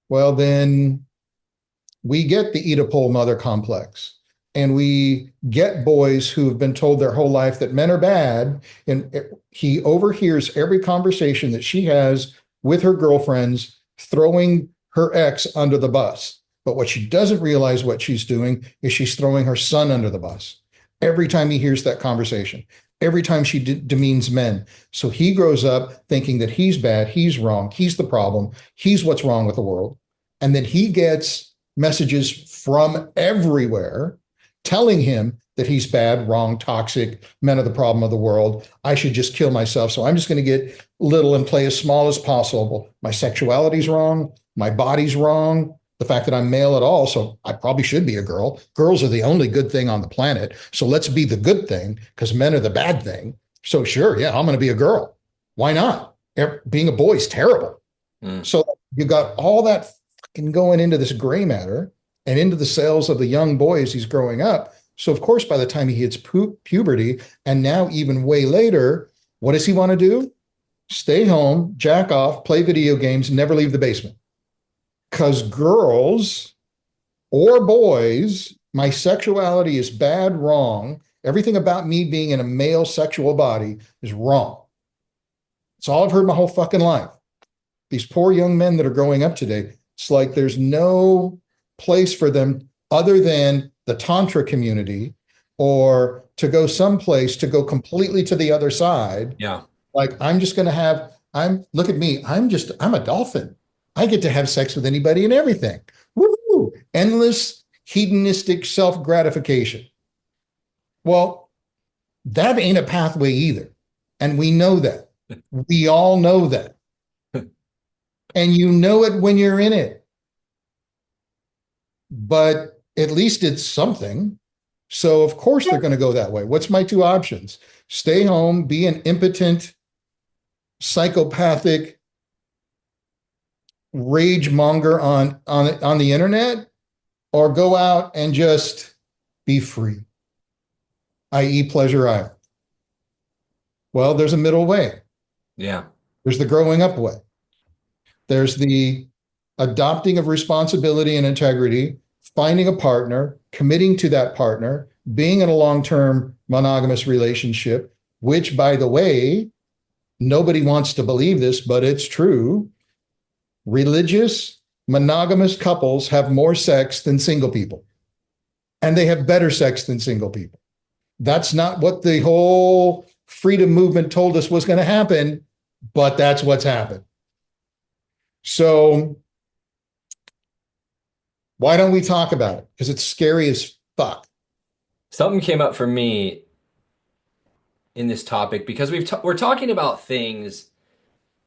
well, then we get the Oedipal mother complex. And we get boys who have been told their whole life that men are bad. And he overhears every conversation that she has with her girlfriends, throwing her ex under the bus. But what she doesn't realize what she's doing is she's throwing her son under the bus. Every time he hears that conversation, every time she demeans men. So he grows up thinking that he's bad, he's wrong, he's the problem, he's what's wrong with the world. And then he gets messages from everywhere telling him that he's bad, wrong, toxic, men are the problem of the world. I should just kill myself. So I'm just going to get little and play as small as possible. My sexuality's wrong. My body's wrong. The fact that I'm male at all, so I probably should be a girl. Girls are the only good thing on the planet. So let's be the good thing because men are the bad thing. So sure, yeah, I'm going to be a girl. Why not? Being a boy is terrible. So You got all that fucking going into this gray matter and into the cells of the young boys he's growing up. So, of course, by the time he hits puberty, and now even way later, what does he want to do? Stay home, jack off, play video games, never leave the basement. Because girls or boys, my sexuality is bad, wrong. Everything about me being in a male sexual body is wrong. It's all I've heard my whole fucking life. These poor young men that are growing up today, it's like there's no place for them other than the Tantra community or to go someplace to go completely to the other side. Yeah. Like, I'm just going to have, look at me. I'm a dolphin. I get to have sex with anybody and everything. Woo! Endless hedonistic self gratification. Well, that ain't a pathway either. And we know that. We all know that. And you know it when you're in it. But at least it's something. So, of course, they're going to go that way. What's my two options? Stay home, be an impotent, psychopathic rage monger on the internet, or go out and just be free, i.e., Pleasure Island. Well, there's a middle way. Yeah. There's the growing up way. There's the adopting of responsibility and integrity, finding a partner, committing to that partner, being in a long-term monogamous relationship, which, by the way, nobody wants to believe this, but it's true. Religious, monogamous couples have more sex than single people, and they have better sex than single people. That's not what the whole freedom movement told us was going to happen, but that's what's happened. So why don't we talk about it? Because it's scary as fuck. Something came up for me in this topic because we're talking about things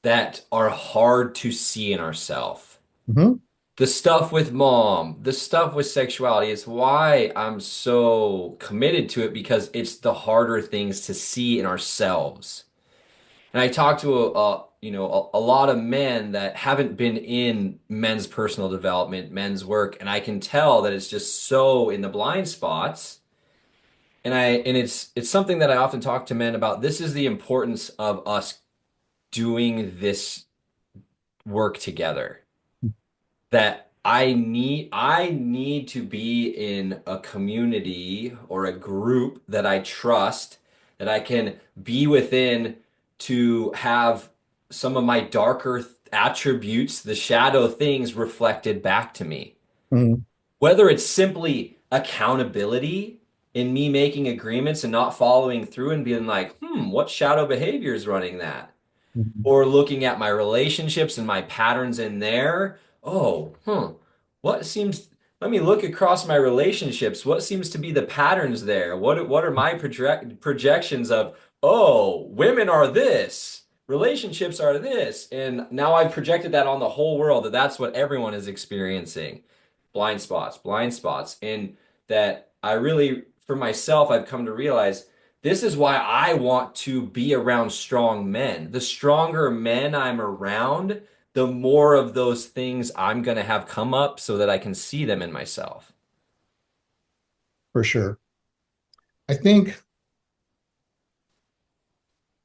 that are hard to see in ourselves. Mm-hmm. The stuff with mom, the stuff with sexuality, it's why I'm so committed to it because it's the harder things to see in ourselves. And I talk to a lot of men that haven't been in men's personal development, men's work, and I can tell that it's just so in the blind spots. And it's something that I often talk to men about. This is the importance of us doing this work together. That I need to be in a community or a group that I trust, that I can be within to have some of my darker attributes, the shadow things reflected back to me. Mm-hmm. Whether it's simply accountability in me making agreements and not following through and being like, what shadow behavior is running that? Or looking at my relationships and my patterns in there. Oh, what seems, let me look across my relationships. What seems to be the patterns there? What are my projections of, oh, women are this, relationships are this. And now I've projected that on the whole world that that's what everyone is experiencing. Blind spots. And that I really, for myself, I've come to realize this is why I want to be around strong men. The stronger men I'm around, the more of those things I'm going to have come up so that I can see them in myself. For sure. I think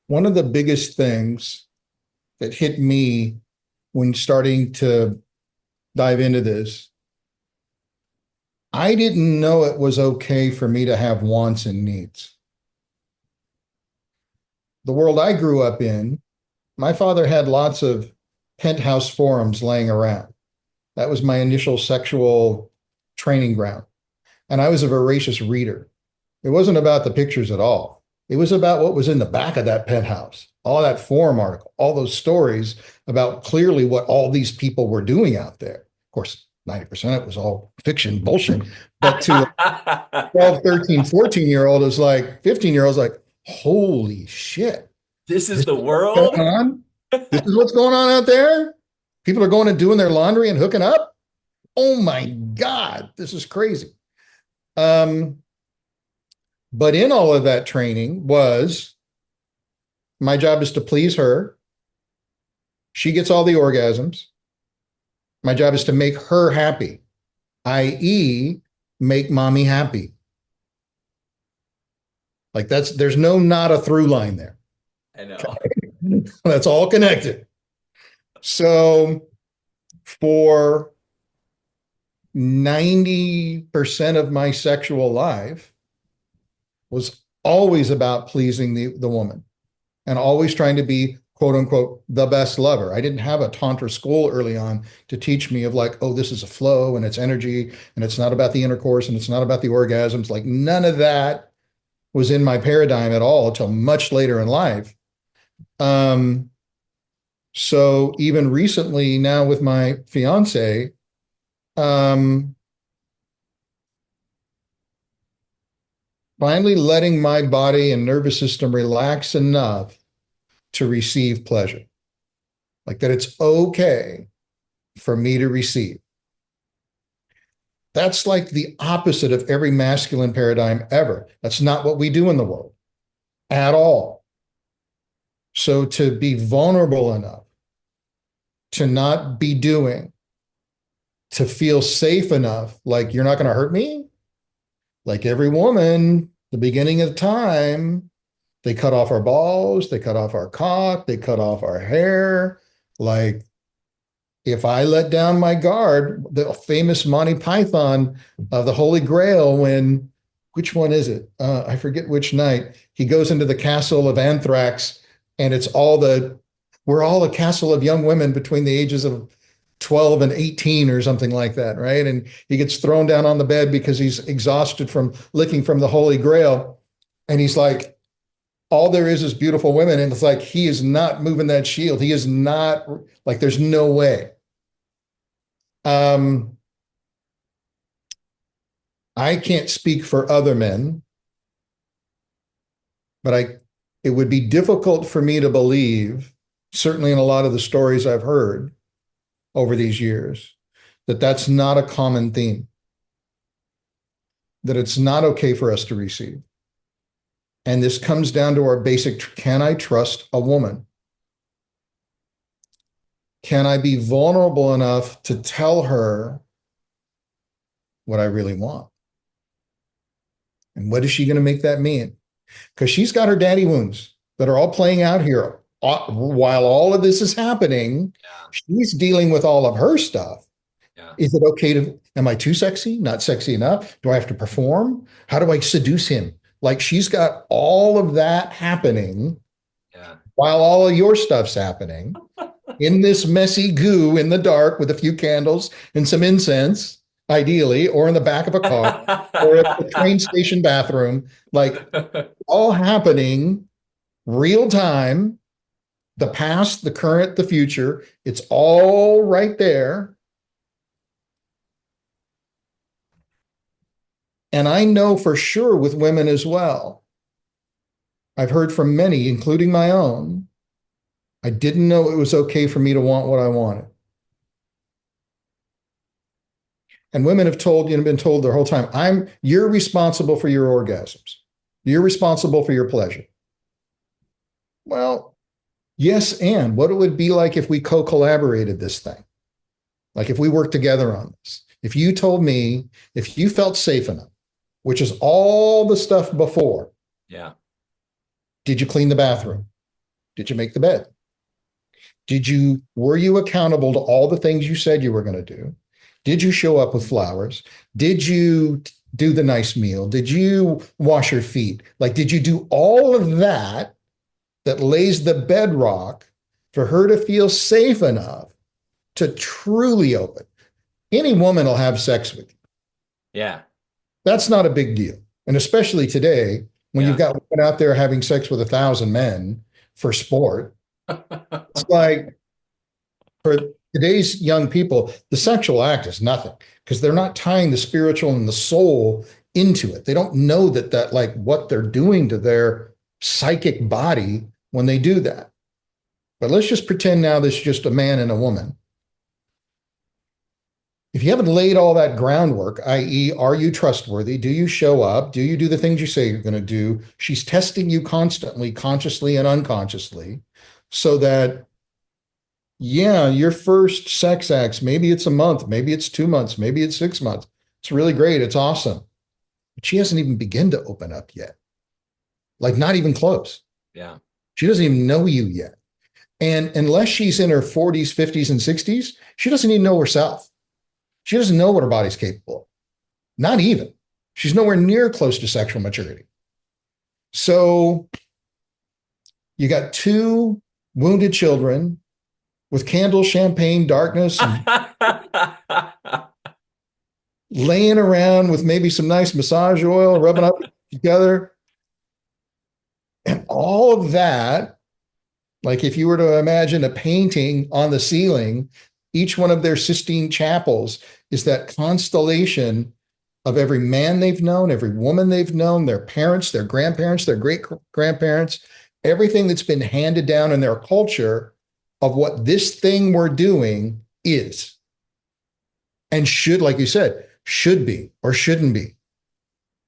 one of the biggest things that hit me when starting to dive into this, I didn't know it was okay for me to have wants and needs. The world I grew up in, my father had lots of penthouse forums laying around. That was my initial sexual training ground. And I was a voracious reader. It wasn't about the pictures at all. It was about what was in the back of that penthouse, all that forum article, all those stories about clearly what all these people were doing out there. Of course, 90% of it was all fiction bullshit. But to a 12, 13, 14-year-old is like 15-year-olds like, holy shit. This is This the is what's world. going on. This is what's going on out there. People are going and doing their laundry and hooking up. Oh my God, this is crazy. Um, but in all of that training was my job is to please her. She gets all the orgasms. My job is to make her happy, i.e., make mommy happy. Like there's no not a through line there. I know. That's all connected. So for 90% of my sexual life was always about pleasing the woman and always trying to be quote unquote the best lover. I didn't have a tantra school early on to teach me of like, oh, this is a flow and it's energy and it's not about the intercourse and it's not about the orgasms. Like none of that was in my paradigm at all until much later in life. Um, so even recently now with my fiance, um, finally letting my body and nervous system relax enough to receive pleasure. Like that it's okay for me to receive. That's like the opposite of every masculine paradigm ever. That's not what we do in the world at all. So to be vulnerable enough to not be doing, to feel safe enough, like you're not going to hurt me. Like every woman, the beginning of time, they cut off our balls, they cut off our cock, they cut off our hair. Like if I let down my guard, the famous Monty Python of the Holy Grail, when, which one is it? I forget which night. He goes into the castle of Anthrax, and we're all a castle of young women between the ages of 12 and 18 or something like that, right? And he gets thrown down on the bed because he's exhausted from licking from the Holy Grail. And he's like, all there is beautiful women. And it's like, he is not moving that shield. He is not, like, there's no way. Um, I can't speak for other men, but it would be difficult for me to believe, certainly in a lot of the stories I've heard over these years, that that's not a common theme, that it's not okay for us to receive. And this comes down to our basic, can I trust a woman? Can I be vulnerable enough to tell her what I really want? And what is she going to make that mean? Because she's got her daddy wounds that are all playing out here. While all of this is happening, Yeah. she's dealing with all of her stuff. Yeah. Is it okay am I too sexy? Not sexy enough? Do I have to perform? How do I seduce him? Like she's got all of that happening Yeah. while all of your stuff's happening in this messy goo in the dark with a few candles and some incense, ideally, or in the back of a car or at the train station bathroom, like all happening real time, the past, the current, the future. It's all right there. And I know for sure with women as well, I've heard from many, including my own, I didn't know it was okay for me to want what I wanted. And women have been told their whole time, you're responsible for your orgasms. You're responsible for your pleasure. Well, yes, and what it would be like if we co-collaborated this thing. Like if we worked together on this. If you told me, if you felt safe enough, which is all the stuff before. Yeah. Did you clean the bathroom? Did you make the bed? Were you accountable to all the things you said you were going to do? Did you show up with flowers? Did you do the nice meal? Did you wash your feet? Like, did you do all of that that lays the bedrock for her to feel safe enough to truly open? Any woman will have sex with you. Yeah. That's not a big deal. And especially today, when you've got women out there having sex with 1,000 men for sport, it's like for today's young people, the sexual act is nothing because they're not tying the spiritual and the soul into it. They don't know that like what they're doing to their psychic body when they do that. But let's just pretend now this is just a man and a woman. If you haven't laid all that groundwork, i.e., are you trustworthy? Do you show up? Do you do the things you say you're going to do? She's testing you constantly, consciously and unconsciously, so that Yeah, your first sex acts, maybe it's a month, maybe it's 2 months, maybe it's 6 months. It's really great. It's awesome. But she hasn't even begun to open up yet. Like not even close. Yeah. She doesn't even know you yet. And unless she's in her 40s, 50s, and 60s, she doesn't even know herself. She doesn't know what her body's capable of. Not even. She's nowhere near close to sexual maturity. So you got two wounded children with candles, champagne, darkness, and laying around with maybe some nice massage oil, rubbing up together. And all of that, like if you were to imagine a painting on the ceiling, each one of their Sistine chapels is that constellation of every man they've known, every woman they've known, their parents, their grandparents, their great grandparents, everything that's been handed down in their culture of what this thing we're doing is and should, like you said, should be or shouldn't be.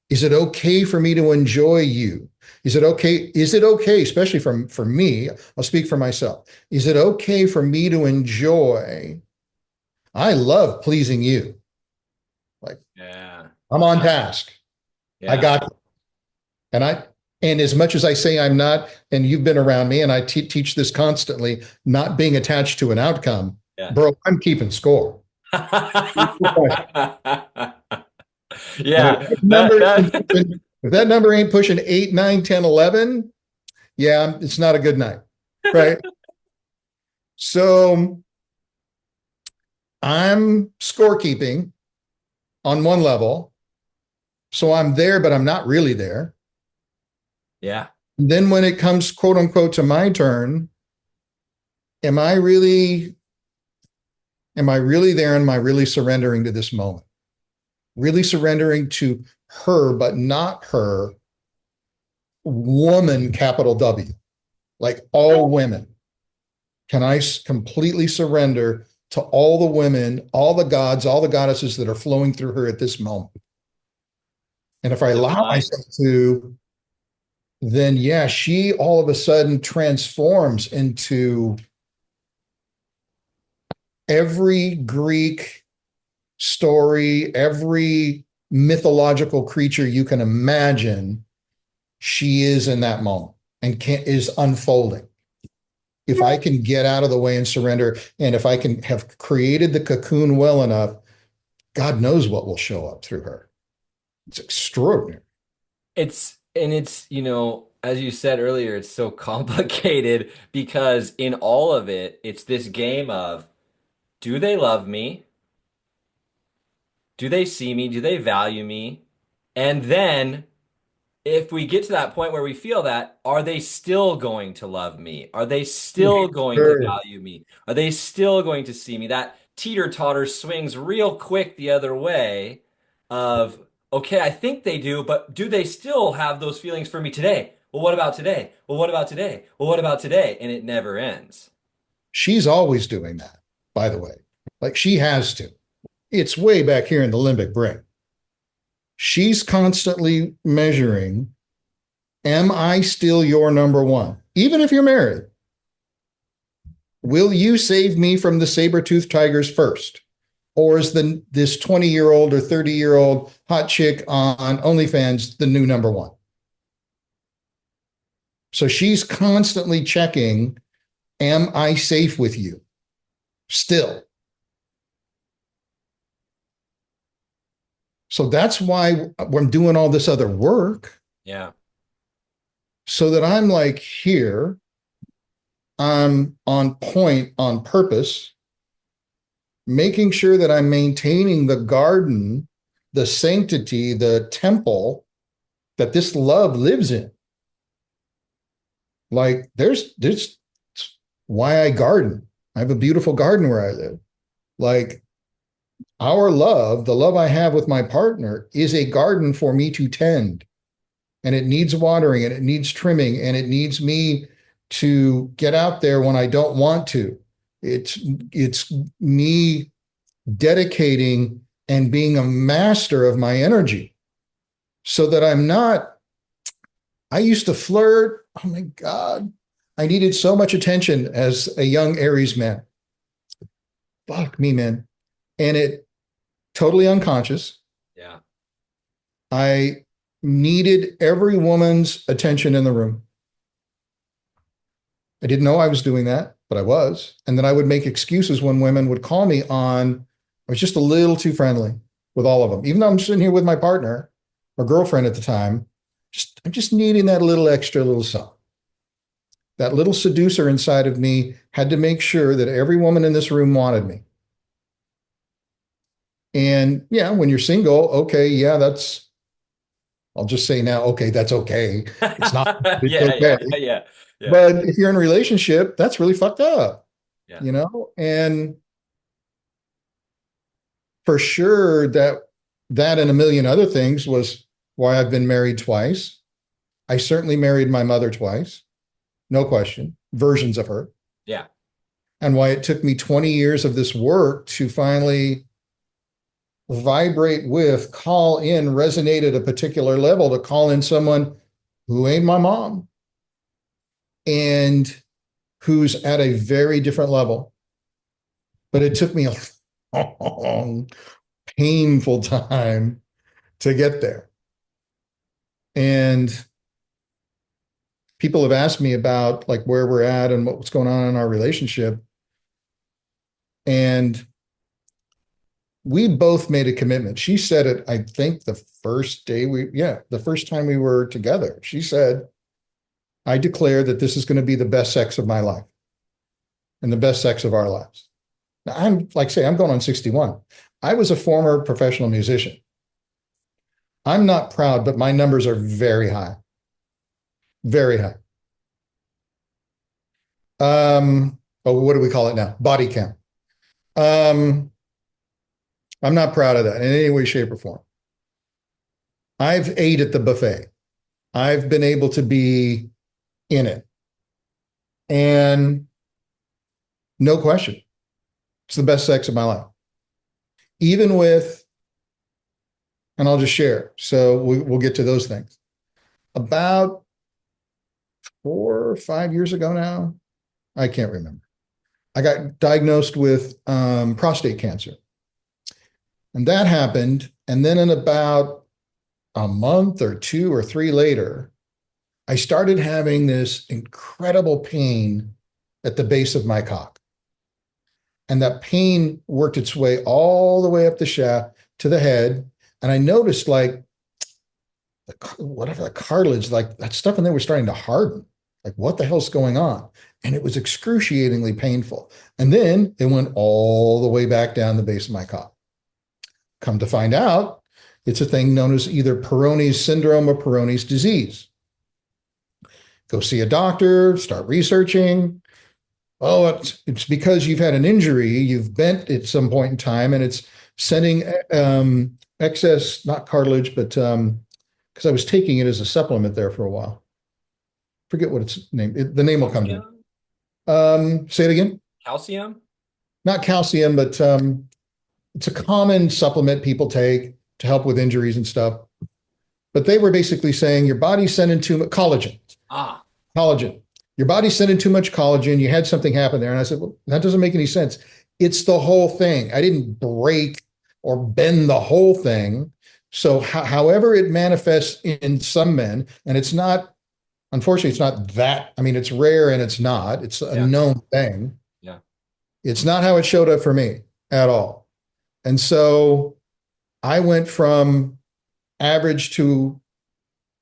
Is it okay for me to enjoy you? Is it okay? Is it okay, especially for me? I'll speak for myself. Is it okay for me to enjoy? I love pleasing you. Like Yeah. I'm on task. I Yeah. got, and and as much as I say I'm not, and you've been around me, and I teach this constantly, not being attached to an outcome, Yeah. bro. I'm keeping score. And Yeah. if that number ain't pushing 8, 9, 10, 11, yeah, it's not a good night. Right. So I'm scorekeeping on one level. So I'm there, but I'm not really there. Yeah. And then when it comes, quote unquote, to my turn, am I really, am I really there? Am I really surrendering to this moment? Really surrendering to her, but not her woman, capital W, like all women. Can I completely surrender to all the women, all the gods, all the goddesses that are flowing through her at this moment? And if I allow Divine. myself to, then yeah, she all of a sudden transforms into every Greek story, every mythological creature you can imagine. She is in that moment and is unfolding. If I can get out of the way and surrender, and if I can have created the cocoon well enough, God knows what will show up through her. It's extraordinary. It's, as you said earlier, it's so complicated because in all of it, it's this game of do they love me? Do they see me? Do they value me? And then if we get to that point where we feel that, are they still going to love me? Are they still going to Sure. value me? Are they still going to see me? That teeter-totter swings real quick the other way of, okay, I think they do, but do they still have those feelings for me today? Well, what about today? Well, what about today? Well, what about today? And it never ends. She's always doing that, by the way. Like she has to. It's way back here in the limbic brain. She's constantly measuring, am I still your number one? Even if you're married, will you save me from the saber-toothed tigers first? Or is this 20-year-old or 30-year-old hot chick on OnlyFans the new number one? So she's constantly checking, am I safe with you still? So that's why I'm doing all this other work Yeah. so that I'm like here, I'm on point on purpose, making sure that I'm maintaining the garden, the sanctity, the temple that this love lives in. Like there's why I garden. I have a beautiful garden where I live. Like our love, the love I have with my partner, is a garden for me to tend. And it needs watering and it needs trimming and it needs me to get out there when I don't want to. It's me dedicating and being a master of my energy so that I'm not. I used to flirt. Oh my God. I needed so much attention as a young Aries man. fuck me, man. And it totally unconscious. Yeah. I needed every woman's attention in the room. I didn't know I was doing that, but I was. And then I would make excuses when women would call me on, I was just a little too friendly with all of them. Even though I'm sitting here with my partner or girlfriend at the time, I'm just needing that little extra little something. That little seducer inside of me had to make sure that every woman in this room wanted me. And yeah, when you're single, okay, yeah, I'll just say now, okay, that's okay. It's not, it's Yeah, okay. yeah, yeah, yeah, But if you're in a relationship, that's really fucked up, yeah, you know? And for sure that and a million other things was why I've been married twice. I certainly married my mother twice, no question, versions of her, yeah. and why it took me 20 years of this work to finally vibrate with, call in, resonate at a particular level to call in someone who ain't my mom and who's at a very different level. But it took me a long, painful time to get there. And people have asked me about like where we're at and what's going on in our relationship. And we both made a commitment. She said it, I think the first time we were together, she said, I declare that this is going to be the best sex of my life and the best sex of our lives. Now, I'm like, say, I'm going on 61. I was a former professional musician. I'm not proud, but my numbers are very high, very high. What do we call it now? Body count. Um, I'm not proud of that in any way, shape, or form. I've ate at the buffet. I've been able to be in it. And no question, it's the best sex of my life. Even with, and I'll just share. So we'll get to those things. About 4 or 5 years ago now, I can't remember. I got diagnosed with prostate cancer. And that happened. And then in about a month or 2 or 3 later, I started having this incredible pain at the base of my cock. And that pain worked its way all the way up the shaft to the head. And I noticed like whatever the cartilage, like that stuff in there was starting to harden. Like, what the hell's going on? And it was excruciatingly painful. And then it went all the way back down the base of my cock. Come to find out, it's a thing known as either Peyronie's syndrome or Peyronie's disease. Go see a doctor, start researching. Oh, it's because you've had an injury, you've bent at some point in time, and it's sending excess, not cartilage, but because I was taking it as a supplement there for a while. Forget what it's named. The name will come to me. Calcium? Say it again. Calcium? Not calcium, but it's a common supplement people take to help with injuries and stuff. But they were basically saying your body's sending too much collagen. Ah, Collagen. Your body's sending too much collagen. You had something happen there. And I said, well, that doesn't make any sense. It's the whole thing. I didn't break or bend the whole thing. So, however it manifests in some men, and it's not, unfortunately, it's not that. I mean, it's rare and it's not. It's a yeah, known thing. yeah. It's not how it showed up for me at all. And so I went from average to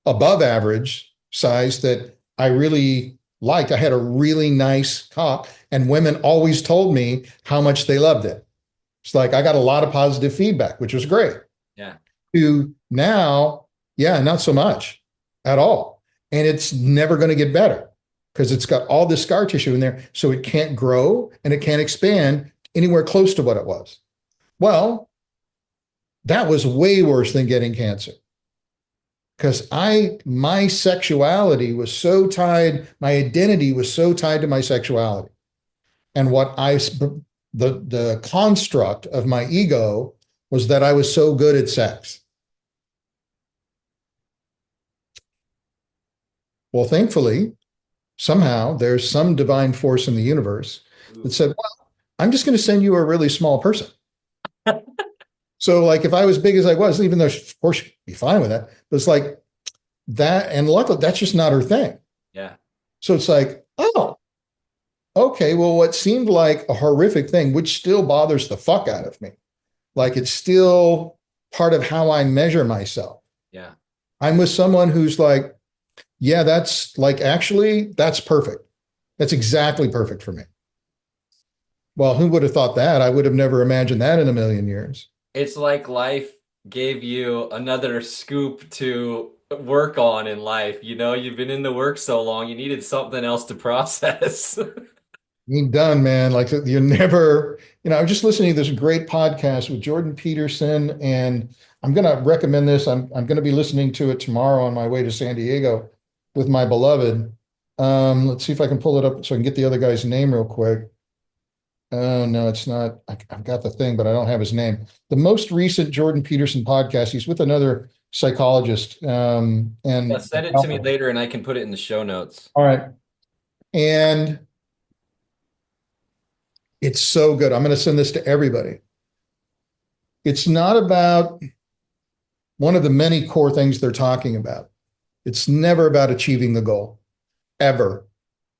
above average size that I really liked. I had a really nice cock, and women always told me how much they loved it. It's like I got a lot of positive feedback, which was great. Yeah. To now, yeah, not so much at all. And it's never going to get better because it's got all this scar tissue in there. So it can't grow and it can't expand anywhere close to what it was. Well, that was way worse than getting cancer because my sexuality was so tied, my identity was so tied to my sexuality. And the construct of my ego was that I was so good at sex. Well, thankfully, somehow there's some divine force in the universe that Ooh. said, well, I'm just going to send you a really small person. So like if I was big as I was, even though of course she'd be fine with that, but it's like that. And luckily that's just not her thing. Yeah. So it's like, oh, okay, well, what seemed like a horrific thing, which still bothers the fuck out of me. Like it's still part of how I measure myself. Yeah. I'm with someone who's like, yeah, that's like, actually, that's perfect. That's exactly perfect for me. Well, who would have thought that? I would have never imagined that in a million years. It's like life gave you another scoop to work on in life. You know, you've been in the work so long, you needed something else to process. You're done, man. Like you're never, I was just listening to this great podcast with Jordan Peterson, and I'm going to recommend this. I'm going to be listening to it tomorrow on my way to San Diego with my beloved. Let's see if I can pull it up so I can get the other guy's name real quick. Oh, no, it's not. I've got the thing, but I don't have his name. The most recent Jordan Peterson podcast, he's with another psychologist. Yeah, And send it to me all later and I can put it in the show notes. right. And it's so good. I'm going to send this to everybody. It's not about one of the many core things they're talking about. It's never about achieving the goal, ever.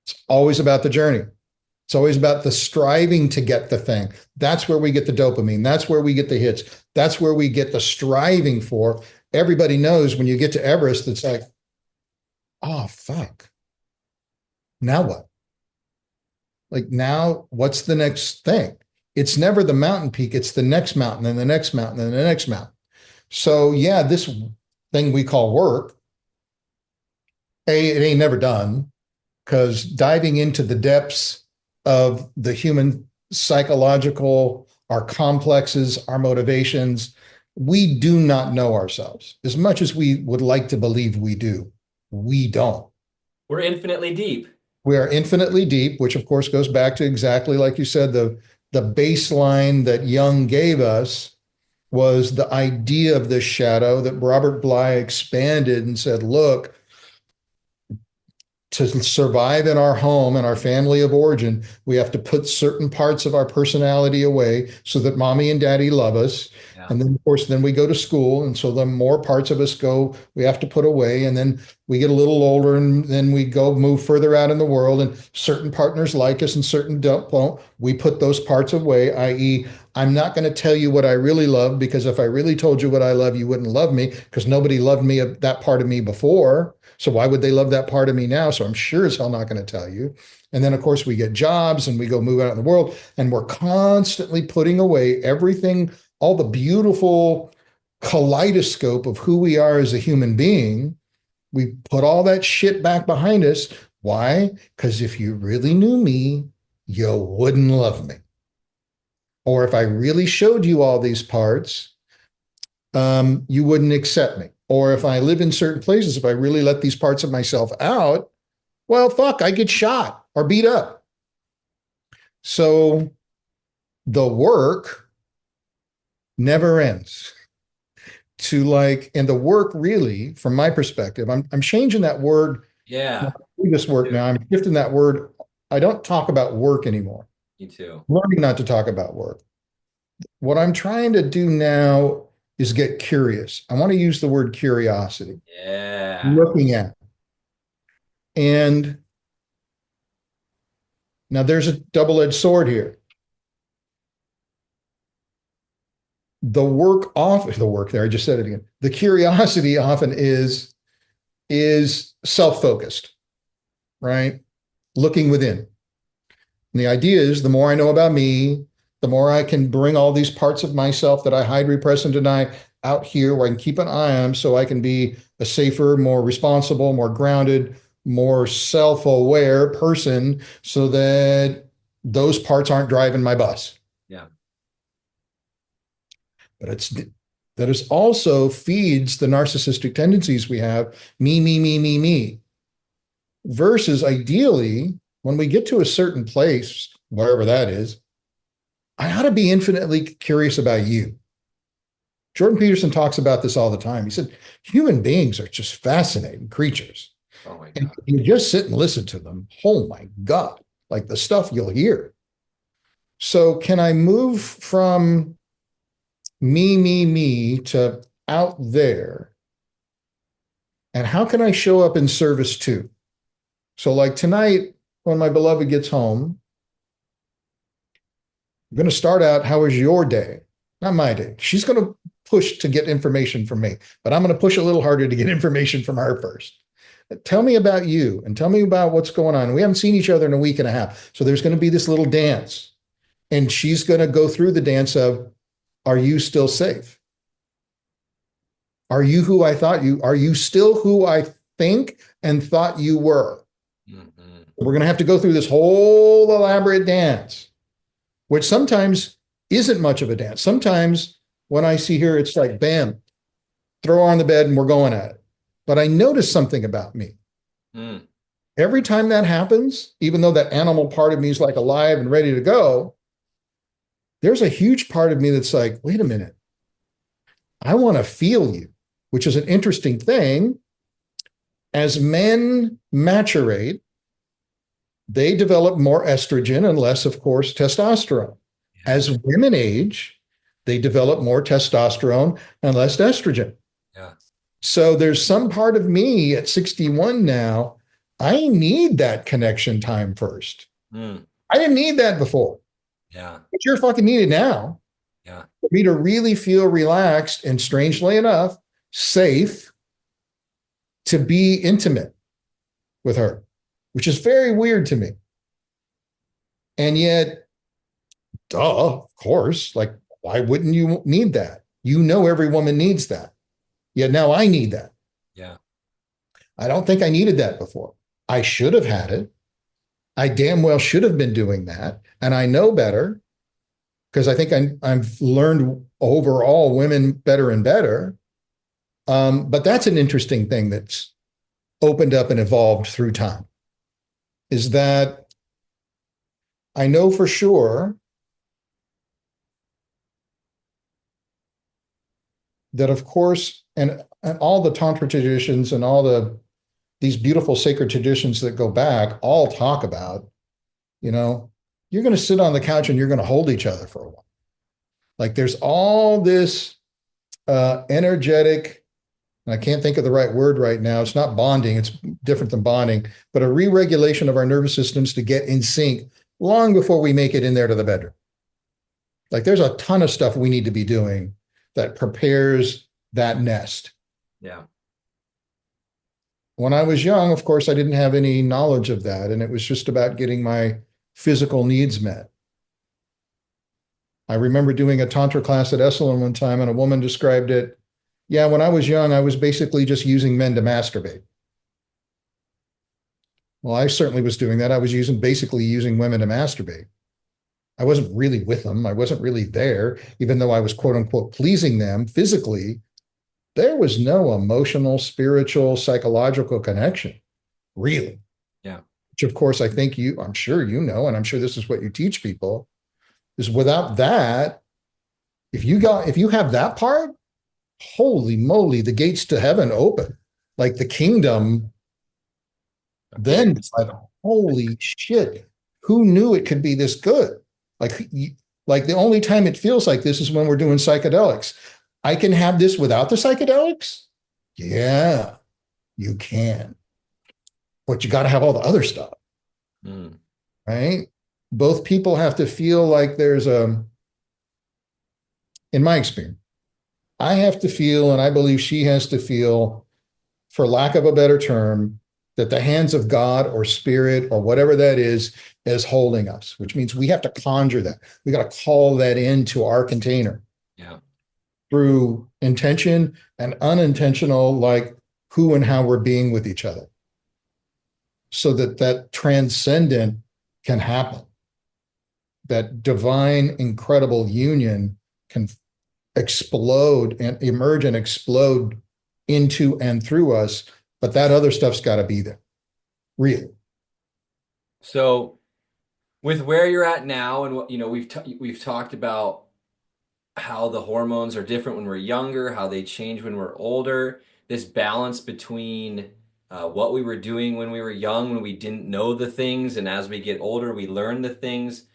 It's always about the journey. It's always about the striving to get the thing. That's where we get the dopamine. That's where we get the hits. That's where we get the striving for. Everybody knows when you get to Everest, it's like, oh, fuck. Now what? Like, now what's the next thing? It's never the mountain peak. It's the next mountain and the next mountain and the next mountain. So, yeah, this thing we call work, it ain't never done because diving into the depths of the human psychological, our complexes, our motivations, we do not know ourselves as much as we would like to believe we do. We don't. We're infinitely deep. We are infinitely deep, which of course goes back to exactly like you said, the baseline that Jung gave us was the idea of this shadow that Robert Bly expanded and said, look, to survive in our home and our family of origin, we have to put certain parts of our personality away so that mommy and daddy love us. Yeah. And then, of course, then we go to school. And so the more parts of us go, we have to put away. And then we get a little older and then we go move further out in the world. And certain partners like us and certain don't. We put those parts away, i.e., I'm not going to tell you what I really love because if I really told you what I love, you wouldn't love me because nobody loved me, that part of me before. So why would they love that part of me now? So I'm sure as hell not going to tell you. And then, of course, we get jobs and we go move out in the world and we're constantly putting away everything, all the beautiful kaleidoscope of who we are as a human being. We put all that shit back behind us. Why? Because if you really knew me, you wouldn't love me. Or if I really showed you all these parts, you wouldn't accept me. Or if I live in certain places, if I really let these parts of myself out, well, fuck, I get shot or beat up. So the work never ends. To like, and the work really, from my perspective, I'm changing that word. Yeah. This work now. I'm shifting that word. I don't talk about work anymore. Me too. I'm learning not to talk about work. What I'm trying to do now is get curious. I want to use the word curiosity. Yeah. Looking at. And now there's a double-edged sword here. The work there, I just said it again. The curiosity often is self-focused, right? Looking within. And the idea is the more I know about me, the more I can bring all these parts of myself that I hide, repress, and deny out here where I can keep an eye on them so I can be a safer, more responsible, more grounded, more self-aware person so that those parts aren't driving my bus. Yeah. But that is also feeds the narcissistic tendencies we have, me, versus ideally, when we get to a certain place, wherever that is, I ought to be infinitely curious about you. Jordan Peterson talks about this all the time. He said, human beings are just fascinating creatures. Oh my And God. you just sit and listen to them. Oh my God, like the stuff you'll hear. So can I move from me to out there? And how can I show up in service too? So, like tonight, when my beloved gets home, I'm going to start out, how was your day? Not my day. She's going to push to get information from me, but I'm going to push a little harder to get information from her first. Tell me about you and tell me about what's going on. We haven't seen each other in a week and a half. So there's going to be this little dance. And she's going to go through the dance of, are you still safe? Are you who I thought you are? You still who I think and thought you were? Mhm. We're going to have to go through this whole elaborate dance, which sometimes isn't much of a dance. Sometimes when I see her, it's like, bam, throw her on the bed and we're going at it. But I notice something about me. Mm. Every time that happens, even though that animal part of me is like alive and ready to go, there's a huge part of me that's like, wait a minute, I want to feel you, which is an interesting thing. As men maturate, they develop more estrogen and less, of course, testosterone. Yeah. As women age, they develop more testosterone and less estrogen. Yeah. So there's some part of me at 61 now, I need that connection time first. Mm. I didn't need that before, Yeah. but you're fucking needed now Yeah. for me to really feel relaxed and, strangely enough, safe to be intimate with her, which is very weird to me. And yet, duh, of course, like, why wouldn't you need that? You know, every woman needs that. Yet now I need that. Yeah. I don't think I needed that before. I should have had it. I damn well should have been doing that. And I know better because I think I've learned overall women better and better. But that's an interesting thing that's opened up and evolved through time is that I know for sure that, of course, and all the Tantra traditions and all these beautiful sacred traditions that go back all talk about, you know, you're going to sit on the couch and you're going to hold each other for a while. Like there's all this energetic, and I can't think of the right word right now. It's not bonding, it's different than bonding, but a re regulation of our nervous systems to get in sync long before we make it in there to the bedroom. Like there's a ton of stuff we need to be doing that prepares that nest. Yeah. When I was young, of course, I didn't have any knowledge of that. And it was just about getting my physical needs met. I remember doing a Tantra class at Esalen one time, and a woman described it. Yeah, when I was young, I was basically just using men to masturbate. Well, I certainly was doing that. I was basically using women to masturbate. I wasn't really with them. I wasn't really there, even though I was quote unquote pleasing them physically. There was no emotional, spiritual, psychological connection, really. Yeah. Which, of course, I think I'm sure you know, and I'm sure this is what you teach people, is without that, if you have that part, holy moly, the gates to heaven open. Like the kingdom, then it's like, holy shit, who knew it could be this good? Like, like the only time it feels like this is when we're doing psychedelics. I can have this without the psychedelics? Yeah, you can. But you got to have all the other stuff, Mm. right? Both people have to feel like there's in my experience, I have to feel, and I believe she has to feel, for lack of a better term, that the hands of God or spirit or whatever that is holding us, which means we have to conjure that. We got to call that into our container Yeah. through intention and unintentional, like who and how we're being with each other, so that that transcendent can happen. That divine, incredible union can explode and emerge and explode into and through us. But that other stuff's got to be there, really. So with where you're at now and what we've talked about how the hormones are different when we're younger, how they change when we're older, this balance between what we were doing when we were young, when we didn't know the things, and as we get older, we learn the things.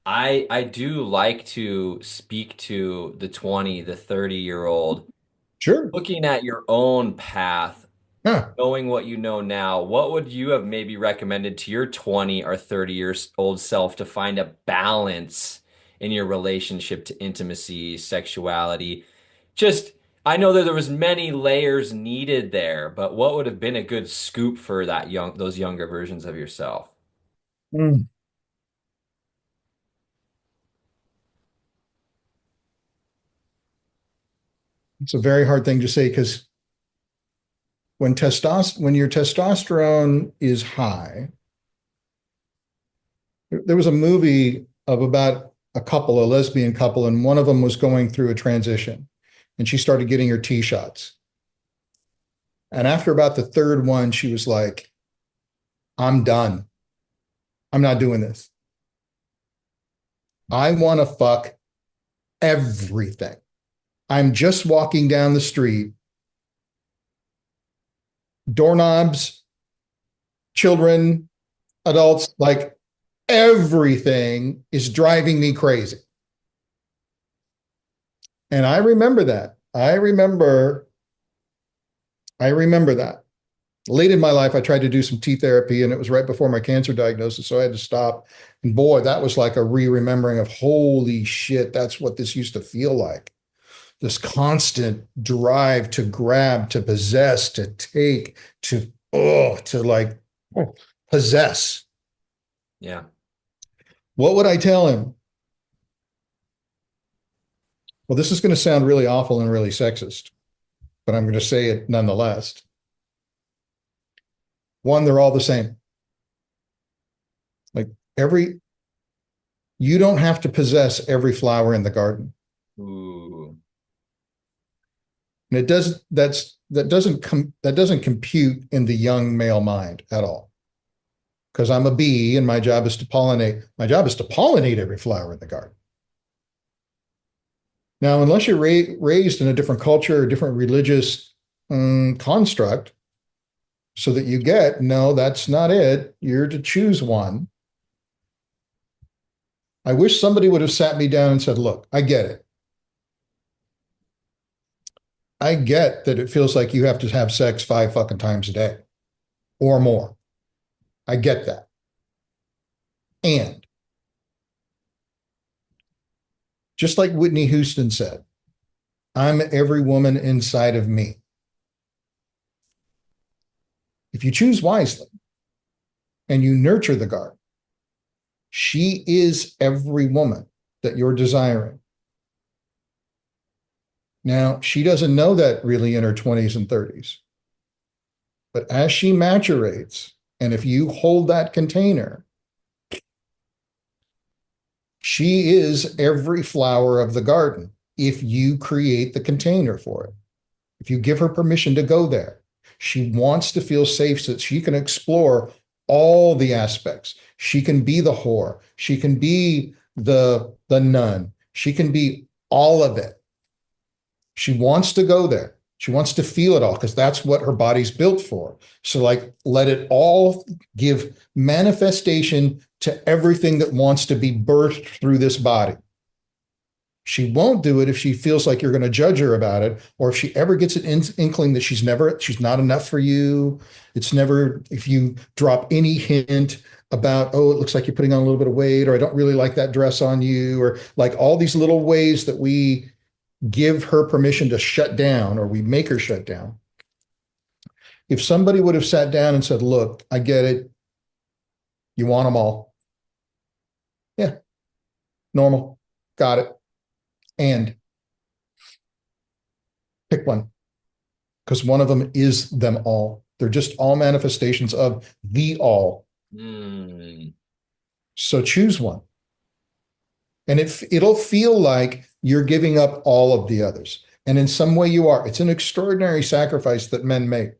I do like to speak to the 20, the 30-year-old. Sure. Looking at your own path, Yeah. knowing what you know now, what would you have maybe recommended to your 20 or 30 years old self to find a balance in your relationship to intimacy, sexuality? Just, I know that there was many layers needed there, but what would have been a good scoop for those younger versions of yourself? Mm. It's a very hard thing to say because when your testosterone is high, there was a movie of about a lesbian couple, and one of them was going through a transition, and she started getting her T shots. And after about the third one, she was like, "I'm done. I'm not doing this. I want to fuck everything. I'm just walking down the street, doorknobs, children, adults, like everything is driving me crazy." And I remember that. Late in my life, I tried to do some tea therapy, and it was right before my cancer diagnosis, so I had to stop. And boy, that was like a re-remembering of holy shit, that's what this used to feel like. This constant drive to grab, to possess, to take, to like possess. Yeah. What would I tell him? Well, this is going to sound really awful and really sexist, but I'm going to say it nonetheless. One, they're all the same. Like every, you don't have to possess every flower in the garden. Ooh. And it does, that doesn't compute in the young male mind at all. Because I'm a bee and my job is to pollinate. My job is to pollinate every flower in the garden. Now, unless you're raised in a different culture, a different religious construct, so that you get, no, that's not it. You're to choose one. I wish somebody would have sat me down and said, look, I get it. I get that it feels like you have to have sex 5 fucking times a day or more. I get that. And just like Whitney Houston said, I'm every woman inside of me. If you choose wisely and you nurture the garden, she is every woman that you're desiring. Now, she doesn't know that really in her 20s and 30s. But as she maturates, and if you hold that container, she is every flower of the garden if you create the container for it. If you give her permission to go there, she wants to feel safe so that she can explore all the aspects. She can be the whore. She can be the nun. She can be all of it. She wants to go there. She wants to feel it all because that's what her body's built for. So, like, let it all give manifestation to everything that wants to be birthed through this body. She won't do it if she feels like you're going to judge her about it, or if she ever gets an inkling that she's not enough for you. It's never, if you drop any hint about, oh, it looks like you're putting on a little bit of weight, or I don't really like that dress on you, or like all these little ways that we give her permission to shut down or we make her shut down. If somebody would have sat down and said, look, I get it. You want them all. Yeah, normal. Got it. And pick one because one of them is them all. They're just all manifestations of the all. Mm. So choose one. And it'll feel like you're giving up all of the others. And in some way you are. It's an extraordinary sacrifice that men make.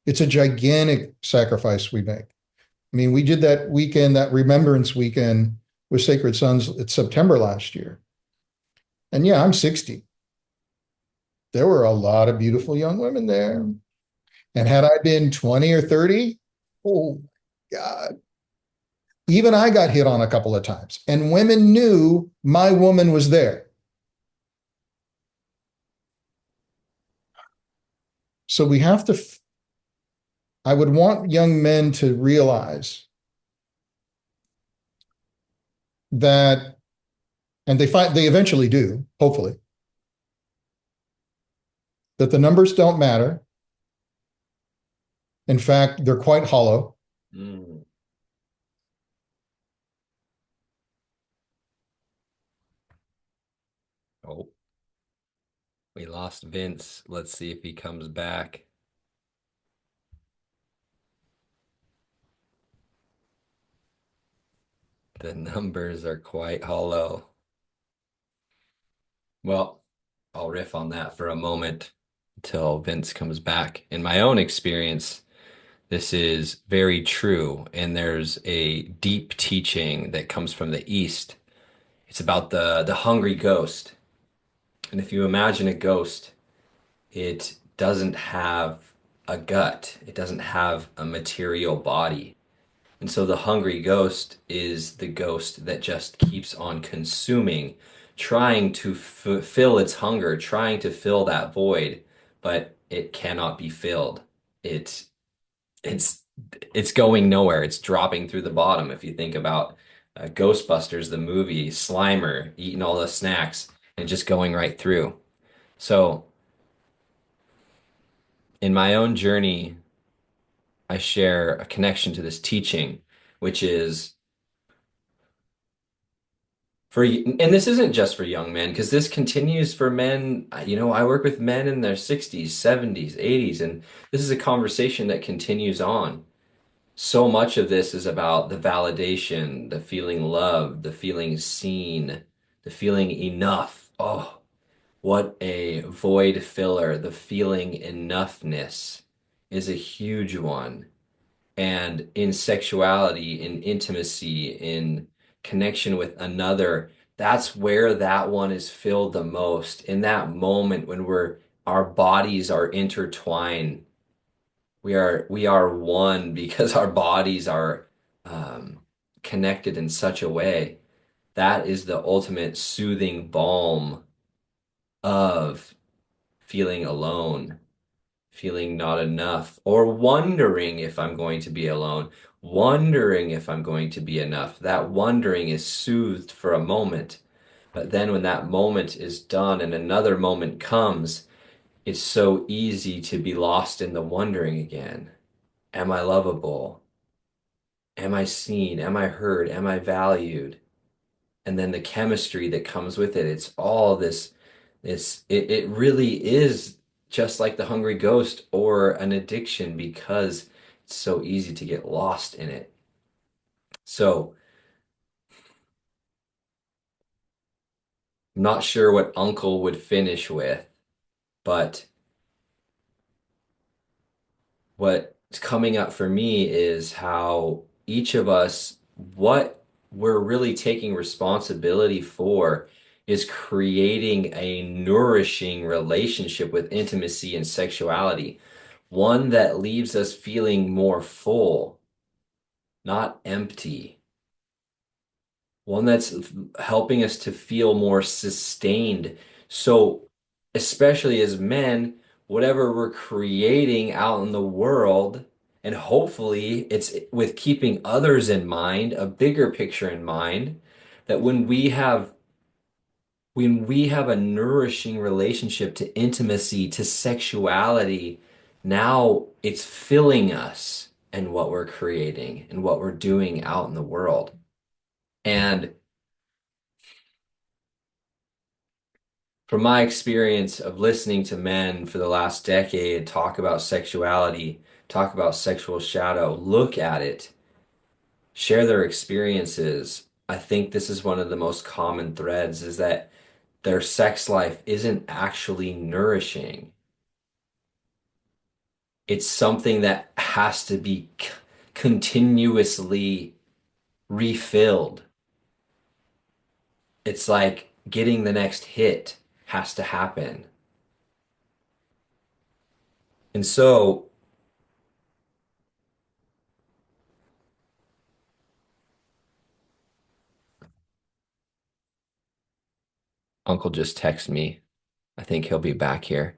It's a gigantic sacrifice we make. I mean, we did that weekend, that remembrance weekend with Sacred Sons. It's September last year. And yeah, I'm 60. There were a lot of beautiful young women there. And had I been 20 or 30, oh God, Even I got hit on a couple of times, and women knew my woman was there. So we have to, I would want young men to realize that, and they eventually do, hopefully, that the numbers don't matter. In fact, they're quite hollow. Mm. Oh, we lost Vince. Let's see if he comes back. The numbers are quite hollow. Well, I'll riff on that for a moment until Vince comes back. In my own experience, this is very true, and there's a deep teaching that comes from the East. It's about the hungry ghost. And if you imagine a ghost, it doesn't have a gut. It doesn't have a material body. And so the hungry ghost is the ghost that just keeps on consuming, trying to fill its hunger, trying to fill that void, but it cannot be filled. It it's it's going nowhere. It's dropping through the bottom. If you think about Ghostbusters, the movie, Slimer eating all the snacks and just going right through. So in my own journey, I share a connection to this teaching, which is for, and this isn't just for young men, because this continues for men. I work with men in their 60s, 70s, 80s, and this is a conversation that continues on. So much of this is about the validation, the feeling loved, the feeling seen, the feeling enough. Oh, what a void filler. The feeling enoughness is a huge one. And in sexuality, in intimacy, in connection with another, that's where that one is filled the most. In that moment when our bodies are intertwined, we are one because our bodies are um, connected in such a way. That is the ultimate soothing balm of feeling alone, feeling not enough, or wondering if I'm going to be alone, wondering if I'm going to be enough. That wondering is soothed for a moment. But then when that moment is done and another moment comes, it's so easy to be lost in the wondering again. Am I lovable? Am I seen? Am I heard? Am I valued? And then the chemistry that comes with it, it's all it really is just like the hungry ghost or an addiction because it's so easy to get lost in it. So I'm not sure what Uncle would finish with, but what's coming up for me is how each of us, what we're really taking responsibility for is creating a nourishing relationship with intimacy and sexuality, one that leaves us feeling more full, not empty, one that's helping us to feel more sustained. So, especially as men, whatever we're creating out in the world, and hopefully it's with keeping others in mind, a bigger picture in mind, that when we have a nourishing relationship to intimacy, to sexuality, now it's filling us and what we're creating and what we're doing out in the world. And from my experience of listening to men for the last decade talk about sexuality, talk about sexual shadow, look at it, share their experiences, I think this is one of the most common threads is that their sex life isn't actually nourishing. It's something that has to be continuously refilled. It's like getting the next hit has to happen. And so, Uncle just texted me. I think he'll be back here.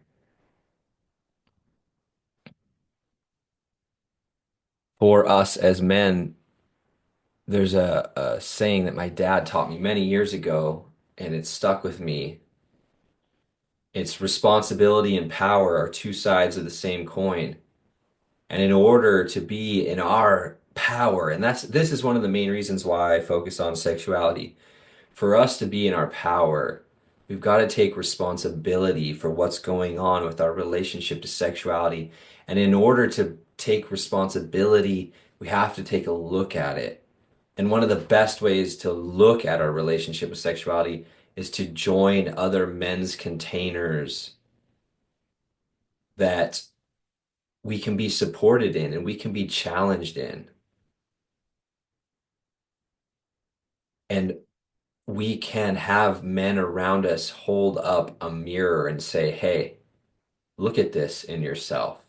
For us as men, there's a saying that my dad taught me many years ago, and it stuck with me. It's responsibility and power are two sides of the same coin. And in order to be in our power, and this is one of the main reasons why I focus on sexuality. For us to be in our power, we've got to take responsibility for what's going on with our relationship to sexuality. And in order to take responsibility, we have to take a look at it. And one of the best ways to look at our relationship with sexuality is to join other men's containers that we can be supported in and we can be challenged in. And we can have men around us hold up a mirror and say, hey, look at this in yourself.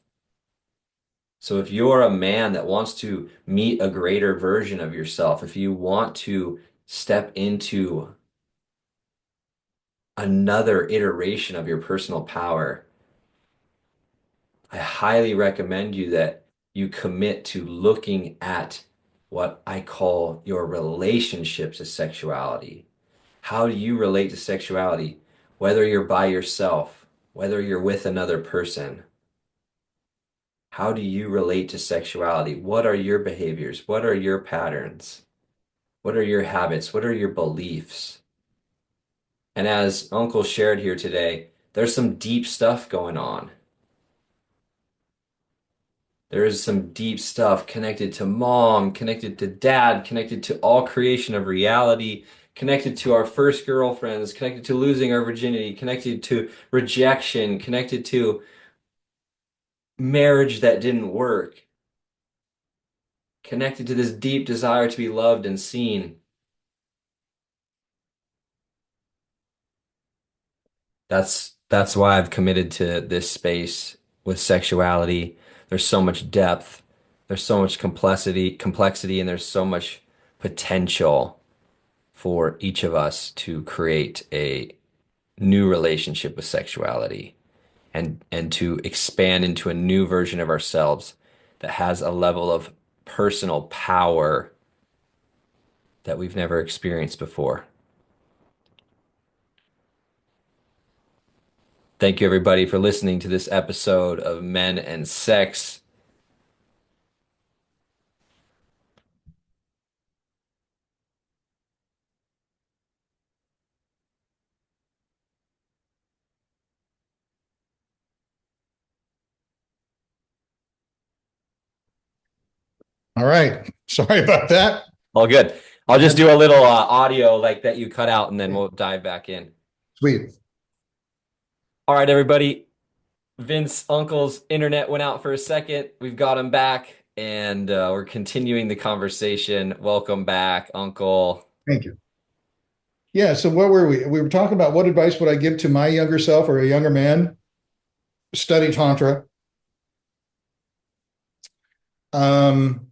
So if you're a man that wants to meet a greater version of yourself, if you want to step into another iteration of your personal power, I highly recommend you that you commit to looking at what I call your relationship to sexuality. How do you relate to sexuality? Whether you're by yourself, whether you're with another person, how do you relate to sexuality? What are your behaviors? What are your patterns? What are your habits? What are your beliefs? And as Uncle shared here today, there's some deep stuff going on. There is some deep stuff connected to mom, connected to dad, connected to all creation of reality, connected to our first girlfriends, connected to losing our virginity, connected to rejection, connected to marriage that didn't work, connected to this deep desire to be loved and seen. That's why I've committed to this space with sexuality. There's so much depth, there's so much complexity, and there's so much potential for each of us to create a new relationship with sexuality and to expand into a new version of ourselves that has a level of personal power that we've never experienced before. Thank you, everybody, for listening to this episode of Men and Sex. All right. Sorry about that. All good. I'll just And do a little audio like that you cut out, and then we'll dive back in. sweet. All right, everybody. Vince Uncle's internet went out for a second. We've got him back, and we're continuing the conversation. Welcome back, Uncle. Thank you. Yeah. So what were we? We were talking about what advice would I give to my younger self or a younger man? Study Tantra. Um,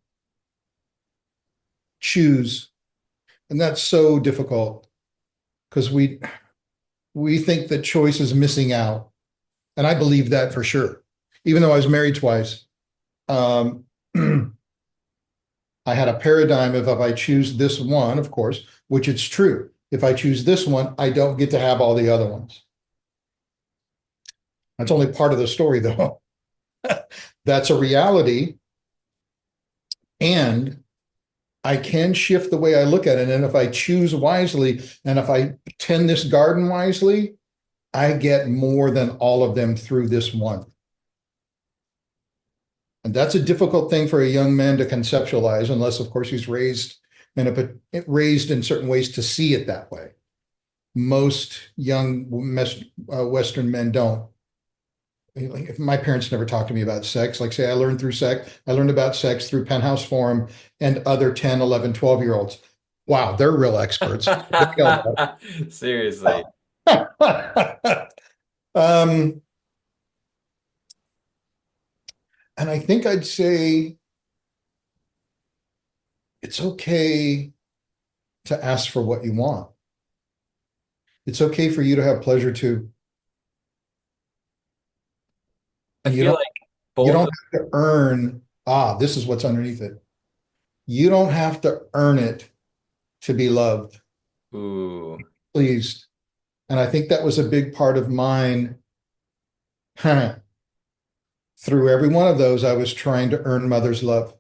choose. And that's so difficult because we think that choice is missing out. And I believe that for sure. Even though I was married twice, um, I had a paradigm of if I choose this one, of course, which it's true. If I choose this one, I don't get to have all the other ones. That's only part of the story, though. That's a reality. And I can shift the way I look at it. And if I choose wisely and if I tend this garden wisely, I get more than all of them through this one. And that's a difficult thing for a young man to conceptualize, unless, of course, he's raised in certain ways to see it that way. Most young Western men don't. Like, my parents never talked to me about sex. Like, say, I learned about sex through Penthouse Forum and other 10, 11, 12-year-olds. Wow, they're real experts. Seriously. um, and I think I'd say it's okay to ask for what you want. It's okay for you to have pleasure too. I And feel like you both don't of, have to earn, this is what's underneath it. You don't have to earn it to be loved, ooh, pleased. And I think that was a big part of mine. Through every one of those, I was trying to earn mother's love.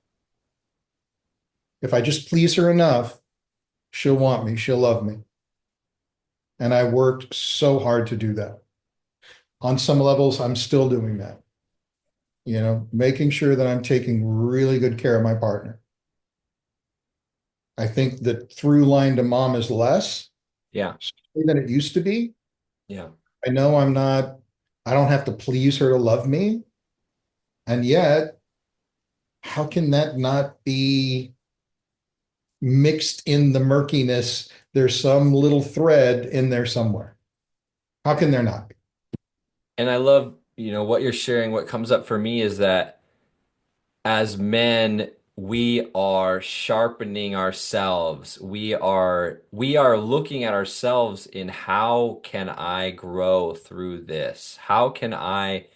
If I just please her enough, she'll want me, she'll love me. And I worked so hard to do that. On some levels, I'm still doing that, making sure that I'm taking really good care of my partner. I think the through line to mom is less yeah, than it used to be. yeah. I know I don't have to please her to love me. And yet, how can that not be mixed in the murkiness? There's some little thread in there somewhere. How can there not be? And I love, what you're sharing. What comes up for me is that as men, we are sharpening ourselves. We are looking at ourselves in how can I grow through this? How can I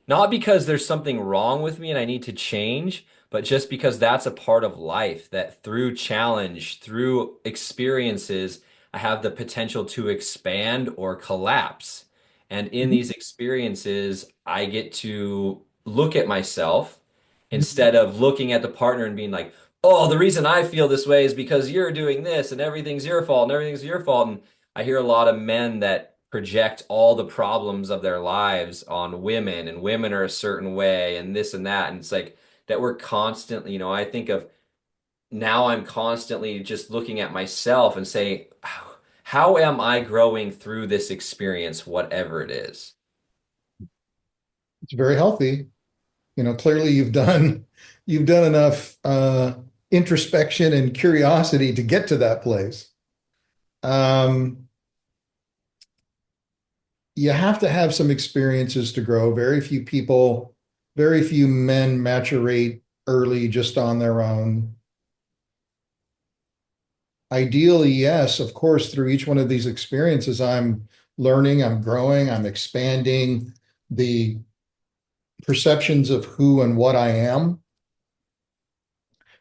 not because there's something wrong with me and I need to change, but just because that's a part of life, that through challenge, through experiences, I have the potential to expand or collapse. And in these experiences, I get to look at myself instead of looking at the partner and being like, oh, the reason I feel this way is because you're doing this and everything's your fault and everything's your fault. And I hear a lot of men that project all the problems of their lives on women and women are a certain way and this and that. And it's like that we're constantly, I think of now I'm constantly just looking at myself and saying, how am I growing through this experience, whatever it is? It's very healthy. Clearly you've done enough introspection and curiosity to get to that place. Um, you have to have some experiences to grow. Very few men maturate early just on their own. Ideally, yes, of course, through each one of these experiences, I'm learning, I'm growing, I'm expanding the perceptions of who and what I am.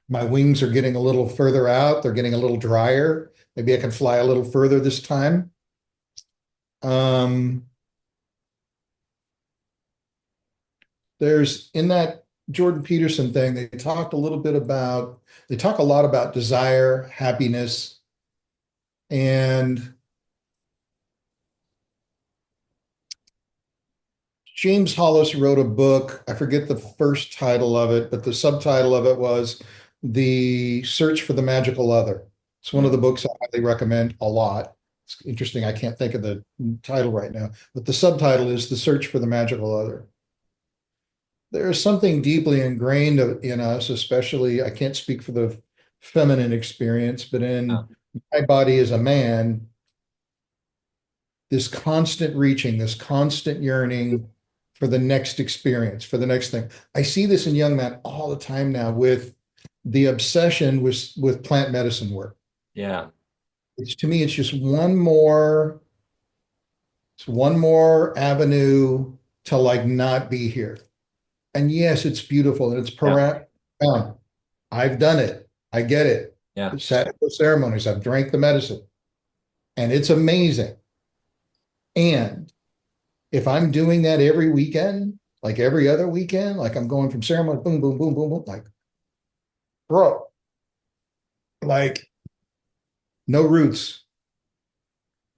My wings are getting a little further out, they're getting a little drier. Maybe I can fly a little further this time. Um, there's in that Jordan Peterson thing, they talk a lot about desire, happiness, and James Hollis wrote a book. I forget the first title of it, but the subtitle of it was The Search for the Magical Other. It's one of Mm, the books I highly recommend a lot. It's interesting. I can't think of the title right now, but the subtitle is The Search for the Magical Other. There is something deeply ingrained in us, especially, I can't speak for the feminine experience, but yeah, in my body as a man, this constant reaching, this constant yearning for the next experience, for the next thing. I see this in young men all the time now with the obsession with plant medicine work. yeah, It's to me, it's one more avenue to like not be here. And yes, it's beautiful and it's yeah, profound. I've done it. I get it. yeah. I've sat in those ceremonies. I've drank the medicine, and it's amazing. And if I'm doing that every weekend, like every other weekend, like I'm going from ceremony, boom, boom, boom, boom, boom, like, bro, like no roots.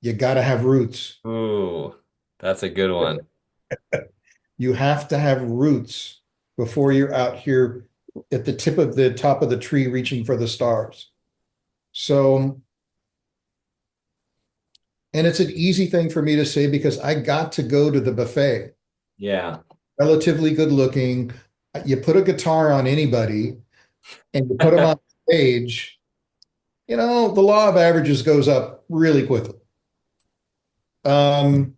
You got to have roots. Ooh, that's a good one. You have to have roots before you're out here at the tip of the top of the tree reaching for the stars. So, and it's an easy thing for me to say because I got to go to the buffet, Yeah. relatively good looking. You put a guitar on anybody and you put them on stage, the law of averages goes up really quickly. Um,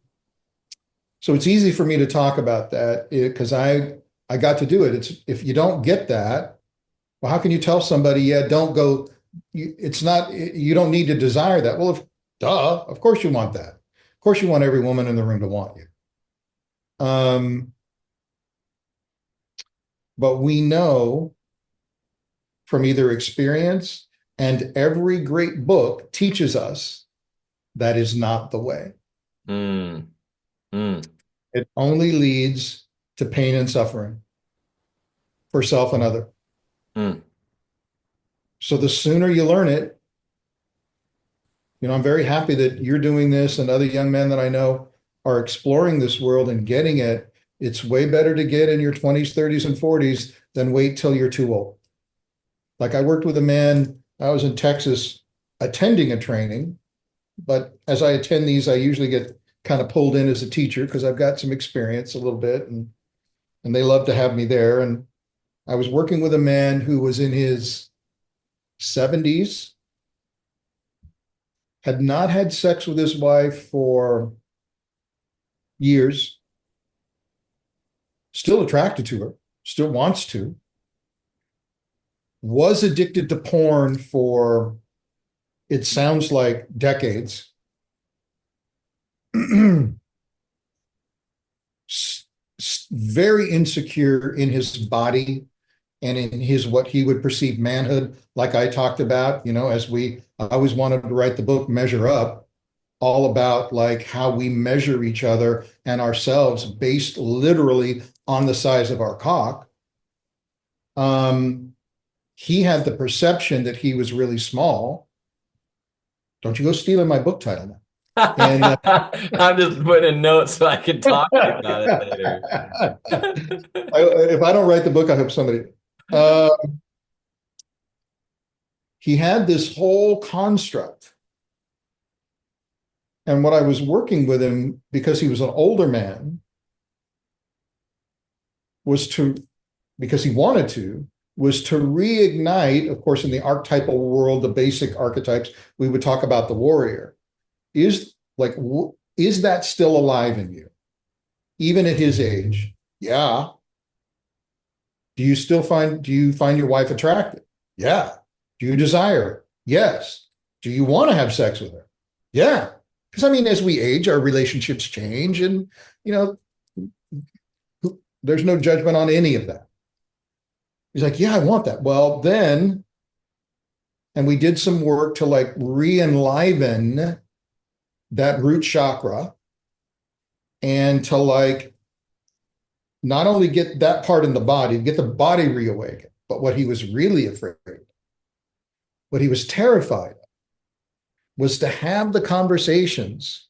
so it's easy for me to talk about that because I got to do it. It's if you don't get that, well, how can you tell somebody, yeah, don't go? It's not you don't need to desire that. Well, duh, of course you want that. course, you want every woman in the room to want you. Um, but we know from either experience, and every great book teaches us that is not the way. Mm, mm, It only leads to pain and suffering for self and other. mm. So the sooner you learn it, I'm very happy that you're doing this and other young men that I know are exploring this world and getting it. It's way better to get in your 20s, 30s, and 40s than wait till you're too old. Like I worked with a man, I was in Texas attending a training, but as I attend these, I usually get kind of pulled in as a teacher because I've got some experience a little bit and they love to have me there. And I was working with a man who was in his 70s, had not had sex with his wife for years, still attracted to her, still wants to, was addicted to porn for, it sounds like decades. Very insecure in his body and in his what he would perceive manhood, like I talked about, as I always wanted to write the book Measure Up, all about like how we measure each other and ourselves based literally on the size of our cock. He had the perception that he was really small. Don't you go stealing my book title now. And I'm just putting a note so I can talk to you about it later. if I don't write the book, I hope somebody. Uh, he had this whole construct. And what I was working with him, because he was an older man, was to, because he wanted to, was to reignite, of course, in the archetypal world, the basic archetypes, we would talk about the warrior. Is like, is that still alive in you? Even at his age? Yeah. Do you find your wife attractive? Yeah. Do you desire her? Yes. Do you want to have sex with her? Yeah. Because I mean, as we age, our relationships change and, you know, there's no judgment on any of that. He's like, yeah, I want that. Well, then, and we did some work to like re-enliven that root chakra and to like not only get that part in the body, get the body reawakened, but what he was really afraid, what he was terrified of, was to have the conversations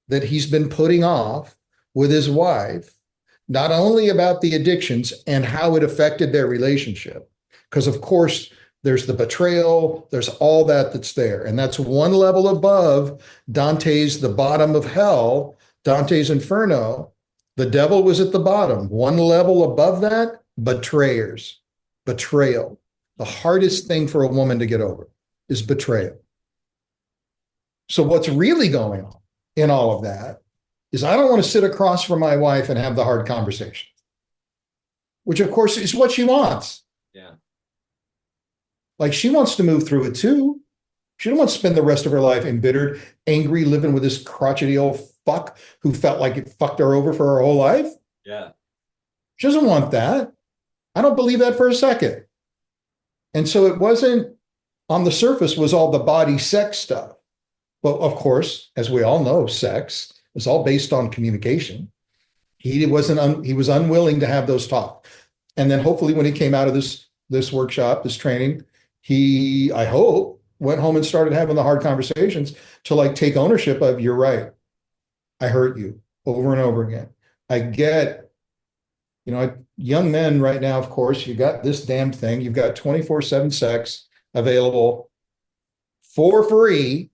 that he's been putting off with his wife, not only about the addictions and how it affected their relationship, because of course there's the betrayal, there's all that that's there. And that's one level above Dante's The Bottom of Hell, Dante's Inferno. The devil was at the bottom. One level above that, betrayers, betrayal. The hardest thing for a woman to get over is betrayal. So what's really going on in all of that is I don't want to sit across from my wife and have the hard conversation, which of course is what she wants. Yeah. Like she wants to move through it too. She don't want to spend the rest of her life embittered, angry, living with this crotchety old fuck who felt like it fucked her over for her whole life. Yeah. She doesn't want that. I don't believe that for a second. And so it wasn't on the surface was all the body sex stuff. But of course, as we all know, sex is all based on communication. He was unwilling to have those talks. And then hopefully when he came out of this workshop, this training, he, I hope, went home and started having the hard conversations to like take ownership of, you're right. I hurt you over and over again. I get, young men right now, of course, you got this damn thing. You've got 24/7 sex available for free,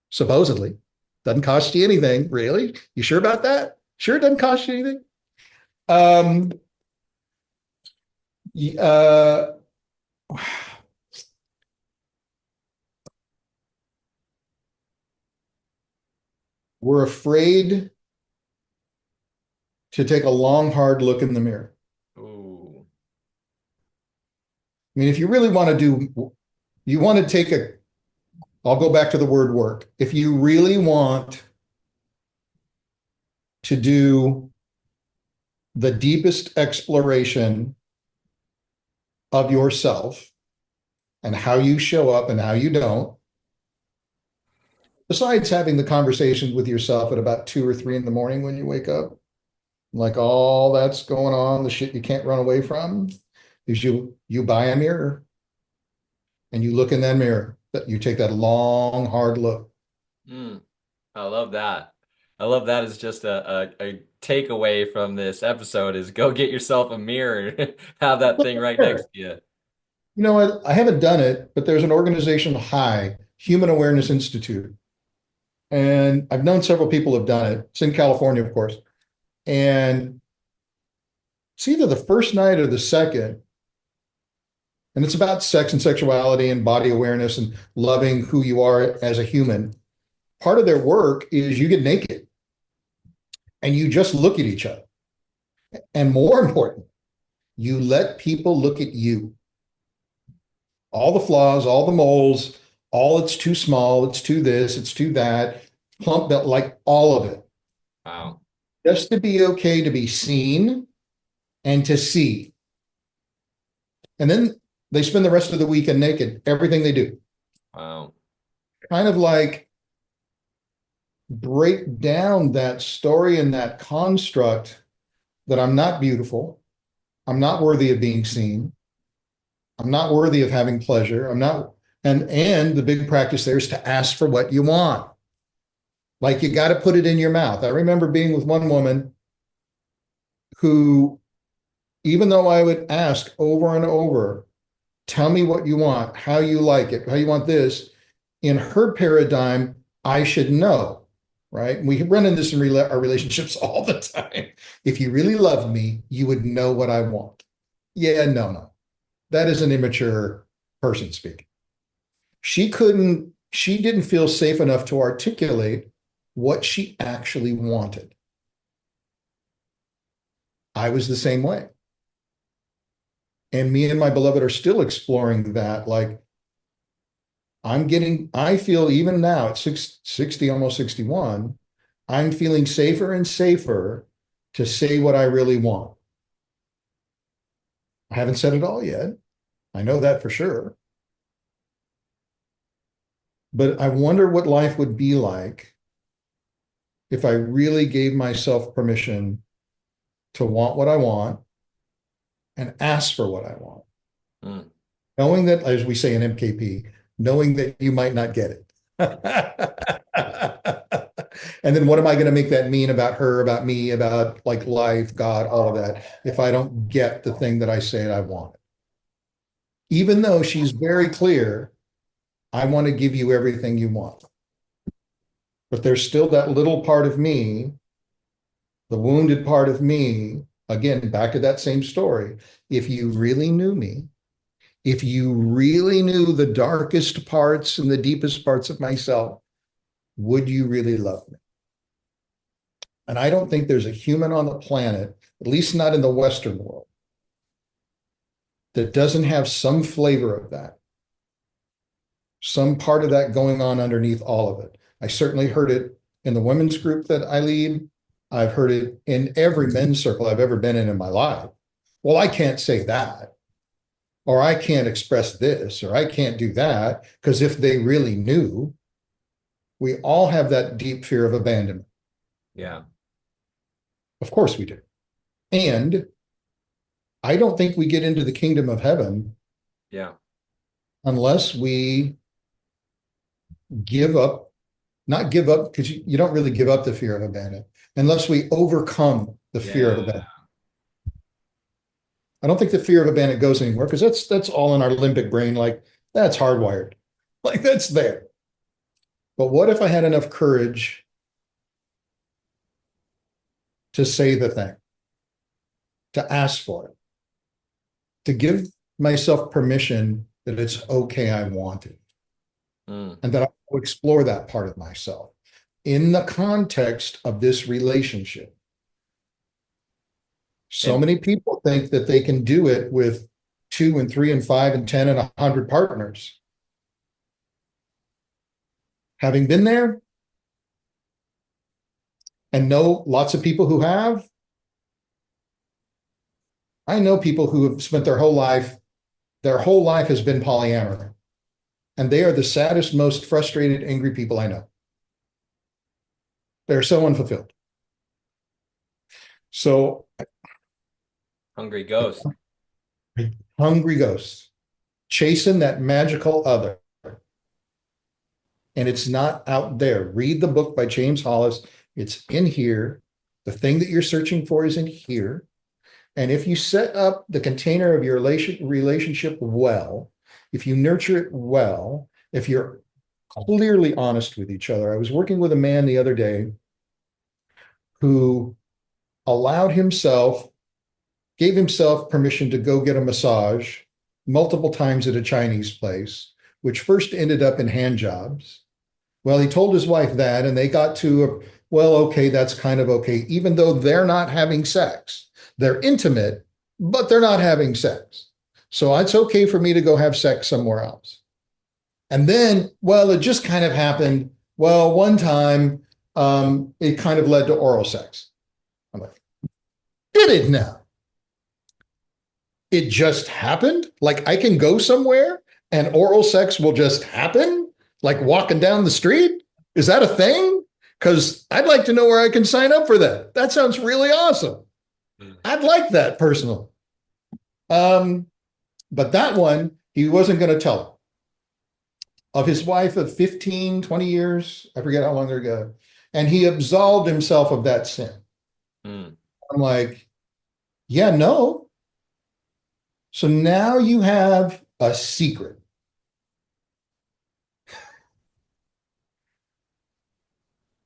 supposedly. Doesn't cost you anything, really. You sure about that? Sure, it doesn't cost you anything. Uh, we're afraid to take a long, hard look in the mirror. Ooh. I mean, if you really want to I'll go back to the word work. If you really want to do the deepest exploration of yourself and how you show up and how you don't, besides having the conversations with yourself at about 2 or 3 in the morning when you wake up, like all that's going on, the shit you can't run away from, is you buy a mirror and you look in that mirror, that you take that long, hard look. Mm, I love that. I love that as just a takeaway from this episode is go get yourself a mirror and have that thing right next Sure. to you. You know what? I haven't done it, but there's an organization, HI, Human Awareness Institute. And I've known several people have done it. It's in California, of course. And it's either the first night or the second. And it's about sex and sexuality and body awareness and loving who you are as a human. Part of their work is you get naked and you just look at each other. And more important, you let people look at you. All the flaws, all the moles, all it's too small, it's too this, it's too that, plump belt, like all of it. Wow. Just to be okay to be seen and to see. And then they spend the rest of the weekend naked, everything they do. Wow. Kind of like break down that story and that construct that I'm not beautiful, I'm not worthy of being seen, I'm not worthy of having pleasure, I'm not, and the big practice there is to ask for what you want. Like you got to put it in your mouth. I remember being with one woman who, even though I would ask over and over, tell me what you want, how you like it, how you want this, in her paradigm, I should know, right? We run into this in our relationships all the time. If you really loved me, you would know what I want. Yeah, no, no. That is an immature person speaking. She didn't feel safe enough to articulate what she actually wanted. I was the same way. And me and my beloved are still exploring that. Like, I feel even now at 60, almost 61, I'm feeling safer and safer to say what I really want. I haven't said it all yet. I know that for sure. But I wonder what life would be like if I really gave myself permission to want what I want and ask for what I want. Mm. Knowing that, as we say in MKP, knowing that you might not get it. And then what am I going to make that mean about her, about me, about like life, God, all of that, if I don't get the thing that I say I want? Even though she's very clear, I want to give you everything you want. But there's still that little part of me, the wounded part of me, again, back to that same story. If you really knew me, if you really knew the darkest parts and the deepest parts of myself, would you really love me? And I don't think there's a human on the planet, at least not in the Western world, that doesn't have some flavor of that, some part of that going on underneath all of it. I certainly heard it in the women's group that I lead. I've heard it in every men's circle I've ever been in my life. Well, I can't say that, or I can't express this, or I can't do that, because if they really knew, we all have that deep fear of abandonment. Yeah. Of course we do. And I don't think we get into the kingdom of heaven Yeah. unless we give up, not give up, because you don't really give up the fear of abandonment, unless we overcome the fear of Yeah. abandonment. I don't think the fear of abandonment goes anywhere because that's all in our limbic brain. Like that's hardwired. Like that's there. But what if I had enough courage to say the thing, to ask for it, to give myself permission that it's okay, I want it, Mm. and that I will explore that part of myself in the context of this relationship. So And many people think that they can do it with 2 and 3 and 5 and 10 and 100 partners. Having been there, and know lots of people who have. I know people who have spent their whole life has been polyamory, and they are the saddest, most frustrated, angry people I know. They're so unfulfilled. So Hungry ghost. hungry ghosts chasing that magical other. And it's not out there. Read the book by James Hollis. It's in here. The thing that you're searching for is in here. And if you set up the container of your relationship well, if you nurture it well, if you're clearly honest with each other. I was working with a man the other day who allowed himself, gave himself permission to go get a massage multiple times at a Chinese place, which first ended up in hand jobs. Well, he told his wife that, and they got to, well, okay, that's kind of okay, even though they're not having sex. They're intimate, but they're not having sex. So it's okay for me to go have sex somewhere else. And then, well, it just kind of happened. Well, one time, it kind of led to oral sex. I'm like, did it now? It just happened? Like I can go somewhere and oral sex will just happen? Like walking down the street? Is that a thing? Because I'd like to know where I can sign up for that. That sounds really awesome. I'd like that personally. But that one, he wasn't going to tell her. Of his wife of 15, 20 years, I forget how long ago. And he absolved himself of that sin. Mm. I'm like, yeah, no. So now you have a secret.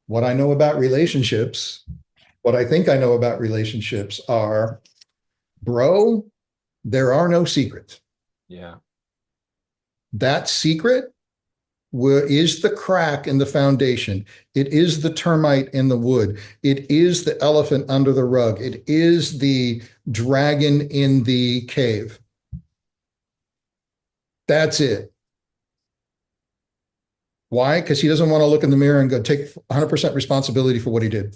What I know about relationships, what I think I know about relationships are, bro, there are no secrets. Yeah. That secret is the crack in the foundation. It is the termite in the wood. It is the elephant under the rug. It is the dragon in the cave. That's it. Why? Because he doesn't want to look in the mirror and go take 100% responsibility for what he did.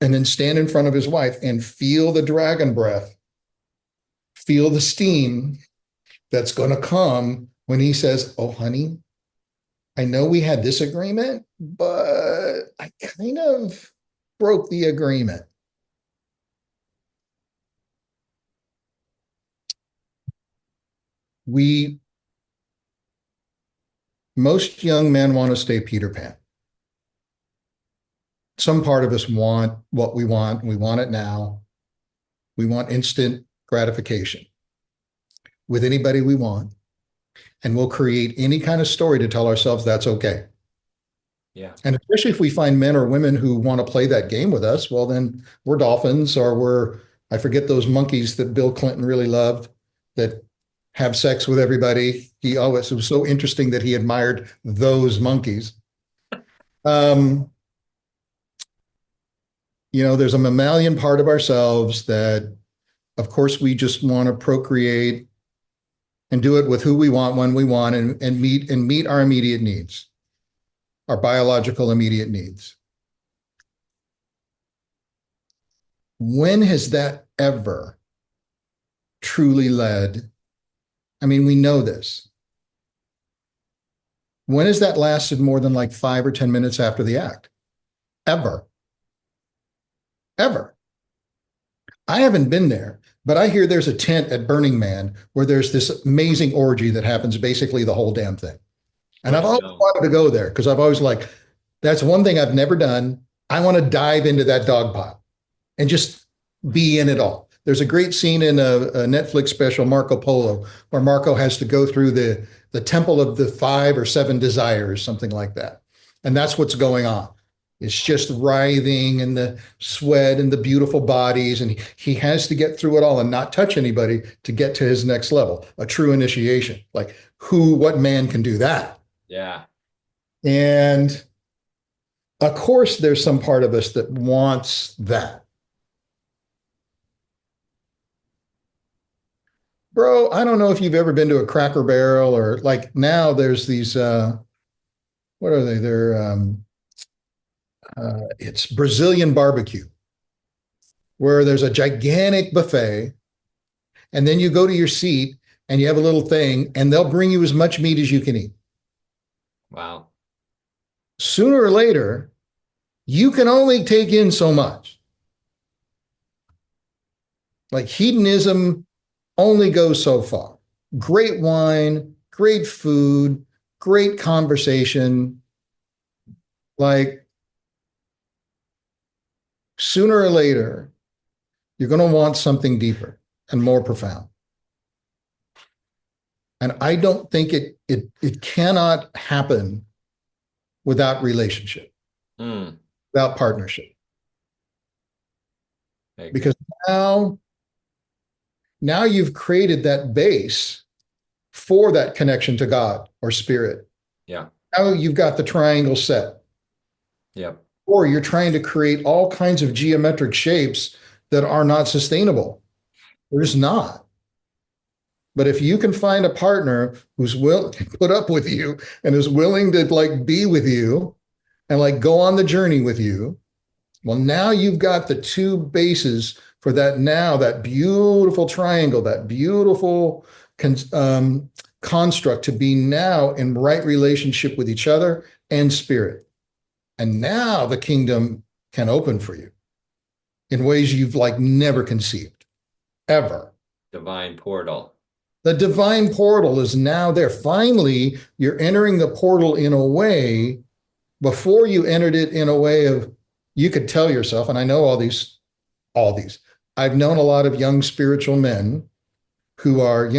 And then stand in front of his wife and feel the dragon breath, feel the steam that's going to come when he says, oh, honey, I know we had this agreement, but I kind of broke the agreement. Most young men want to stay Peter Pan. Some part of us want what we want. We want it now. We want instant gratification with anybody we want. And we'll create any kind of story to tell ourselves that's okay. Yeah. And especially if we find men or women who want to play that game with us, well, then we're dolphins or I forget those monkeys that Bill Clinton really loved that have sex with everybody. It was so interesting that he admired those monkeys. There's a mammalian part of ourselves that, of course, we just want to procreate and do it with who we want, when we want, and meet our immediate needs, our biological immediate needs. When has that ever truly led? I mean, we know this. When has that lasted more than like 5 or 10 minutes after the act? Ever. Ever. I haven't been there, but I hear there's a tent at Burning Man where there's this amazing orgy that happens basically the whole damn thing. And I've always wanted to go there because I've always like, that's one thing I've never done. I want to dive into that dog pile and just be in it all. There's a great scene in a Netflix special, Marco Polo, where Marco has to go through the temple of the 5 or 7 desires, something like that. And that's what's going on. It's just writhing and the sweat and the beautiful bodies. And he has to get through it all and not touch anybody to get to his next level, a true initiation. Like what man can do that? Yeah. And of course, there's some part of us that wants that. Bro, I don't know if you've ever been to a Cracker Barrel or like now there's these, what are they? They're It's Brazilian barbecue, where there's a gigantic buffet, and then you go to your seat and you have a little thing, and they'll bring you as much meat as you can eat. Wow. Sooner or later, you can only take in so much. Like hedonism only goes so far. Great wine, great food, great conversation. Like sooner or later, you're going to want something deeper and more profound. And I don't think it cannot happen without relationship, Mm, without partnership. I agree. Because now now you've created that base for that connection to God or spirit. Yeah. Now you've got the triangle set, Yep. or you're trying to create all kinds of geometric shapes that are not sustainable. There's not. But if you can find a partner who's will put up with you and is willing to like be with you and like go on the journey with you, well, now you've got the two bases for that now, that beautiful triangle, that beautiful construct to be now in right relationship with each other and spirit. And now the kingdom can open for you in ways you've like never conceived, ever. Divine portal. The divine portal is now there. Finally, you're entering the portal in a way before you entered it in a way of you could tell yourself, and I know all these. I've known a lot of young spiritual men who are,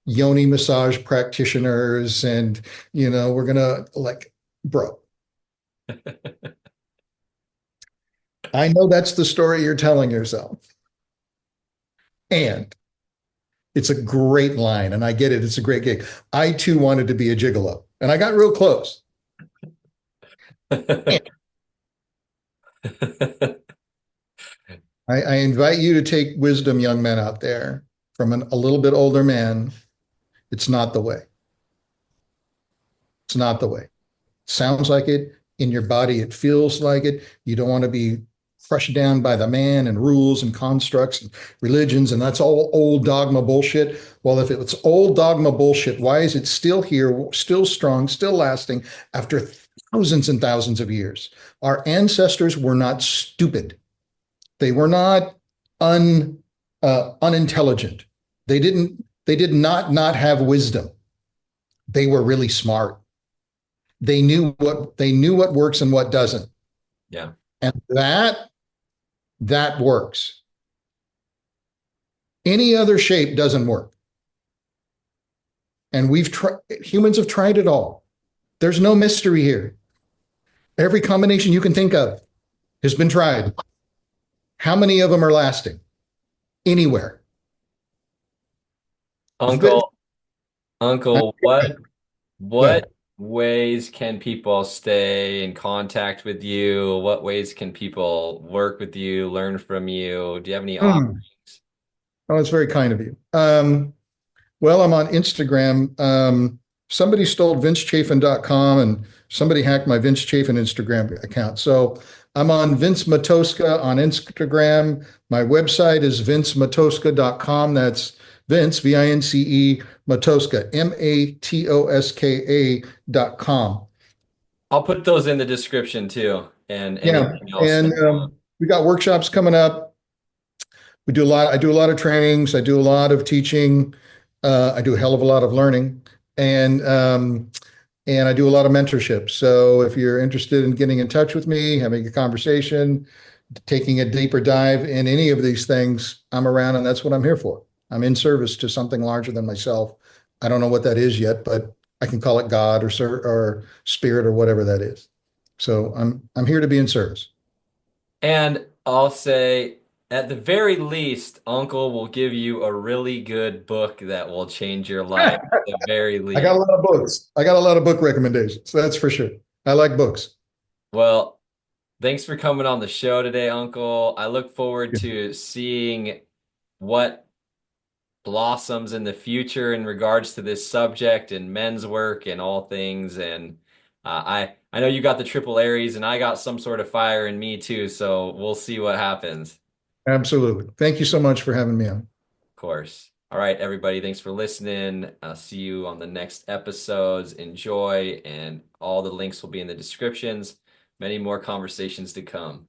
yoni massage practitioners, and we're gonna like, bro. I know that's the story you're telling yourself, and it's a great line, and I get it. It's a great gig. I too wanted to be a gigolo, and I got real close. And I invite you to take wisdom, young men out there, from a little bit older man. It's not the way. It's not the way. Sounds like it in your body. It feels like it. You don't want to be crushed down by the man and rules and constructs and religions. And that's all old dogma bullshit. Well, if it's old dogma bullshit, why is it still here, still strong, still lasting after thousands and thousands of years? Our ancestors were not stupid. They were not unintelligent. They did not have wisdom. They were really smart. They knew what works and what doesn't. Yeah. And that works. Any other shape doesn't work. And humans have tried it all. There's no mystery here. Every combination you can think of has been tried. How many of them are lasting? Anywhere. Uncle, Uncle, what Go ahead. what ways can people stay in contact with you? What ways can people work with you, learn from you? Do you have any Mm. offerings? Oh, it's very kind of you. Well, I'm on Instagram. Somebody stole vincechafin.com and somebody hacked my Vince Chafin Instagram account. So I'm on Vince Matoska on Instagram. My website is vincematoska.com. That's Vince, Vince, Matoska, Matoska.com. I'll put those in the description too, and Yeah. anything else that And you want. we got workshops coming up. I do a lot of trainings. I do a lot of teaching. I do a hell of a lot of learning. And I do a lot of mentorship. So if you're interested in getting in touch with me, having a conversation, taking a deeper dive in any of these things, I'm around and that's what I'm here for. I'm in service to something larger than myself. I don't know what that is yet, but I can call it God or spirit or whatever that is. So I'm here to be in service. And I'll say, at the very least, Uncle will give you a really good book that will change your life. At the very I got a least. lot of books. I got a lot of book recommendations. That's for sure. I like books. Well, thanks for coming on the show today, Uncle. I look forward to seeing what blossoms in the future in regards to this subject and men's work and all things. And I know you got the triple Aries, and I got some sort of fire in me too. So we'll see what happens. Absolutely. Thank you so much for having me on. Of course. All right, everybody. Thanks for listening. I'll see you on the next episodes. Enjoy, and all the links will be in the descriptions. Many more conversations to come.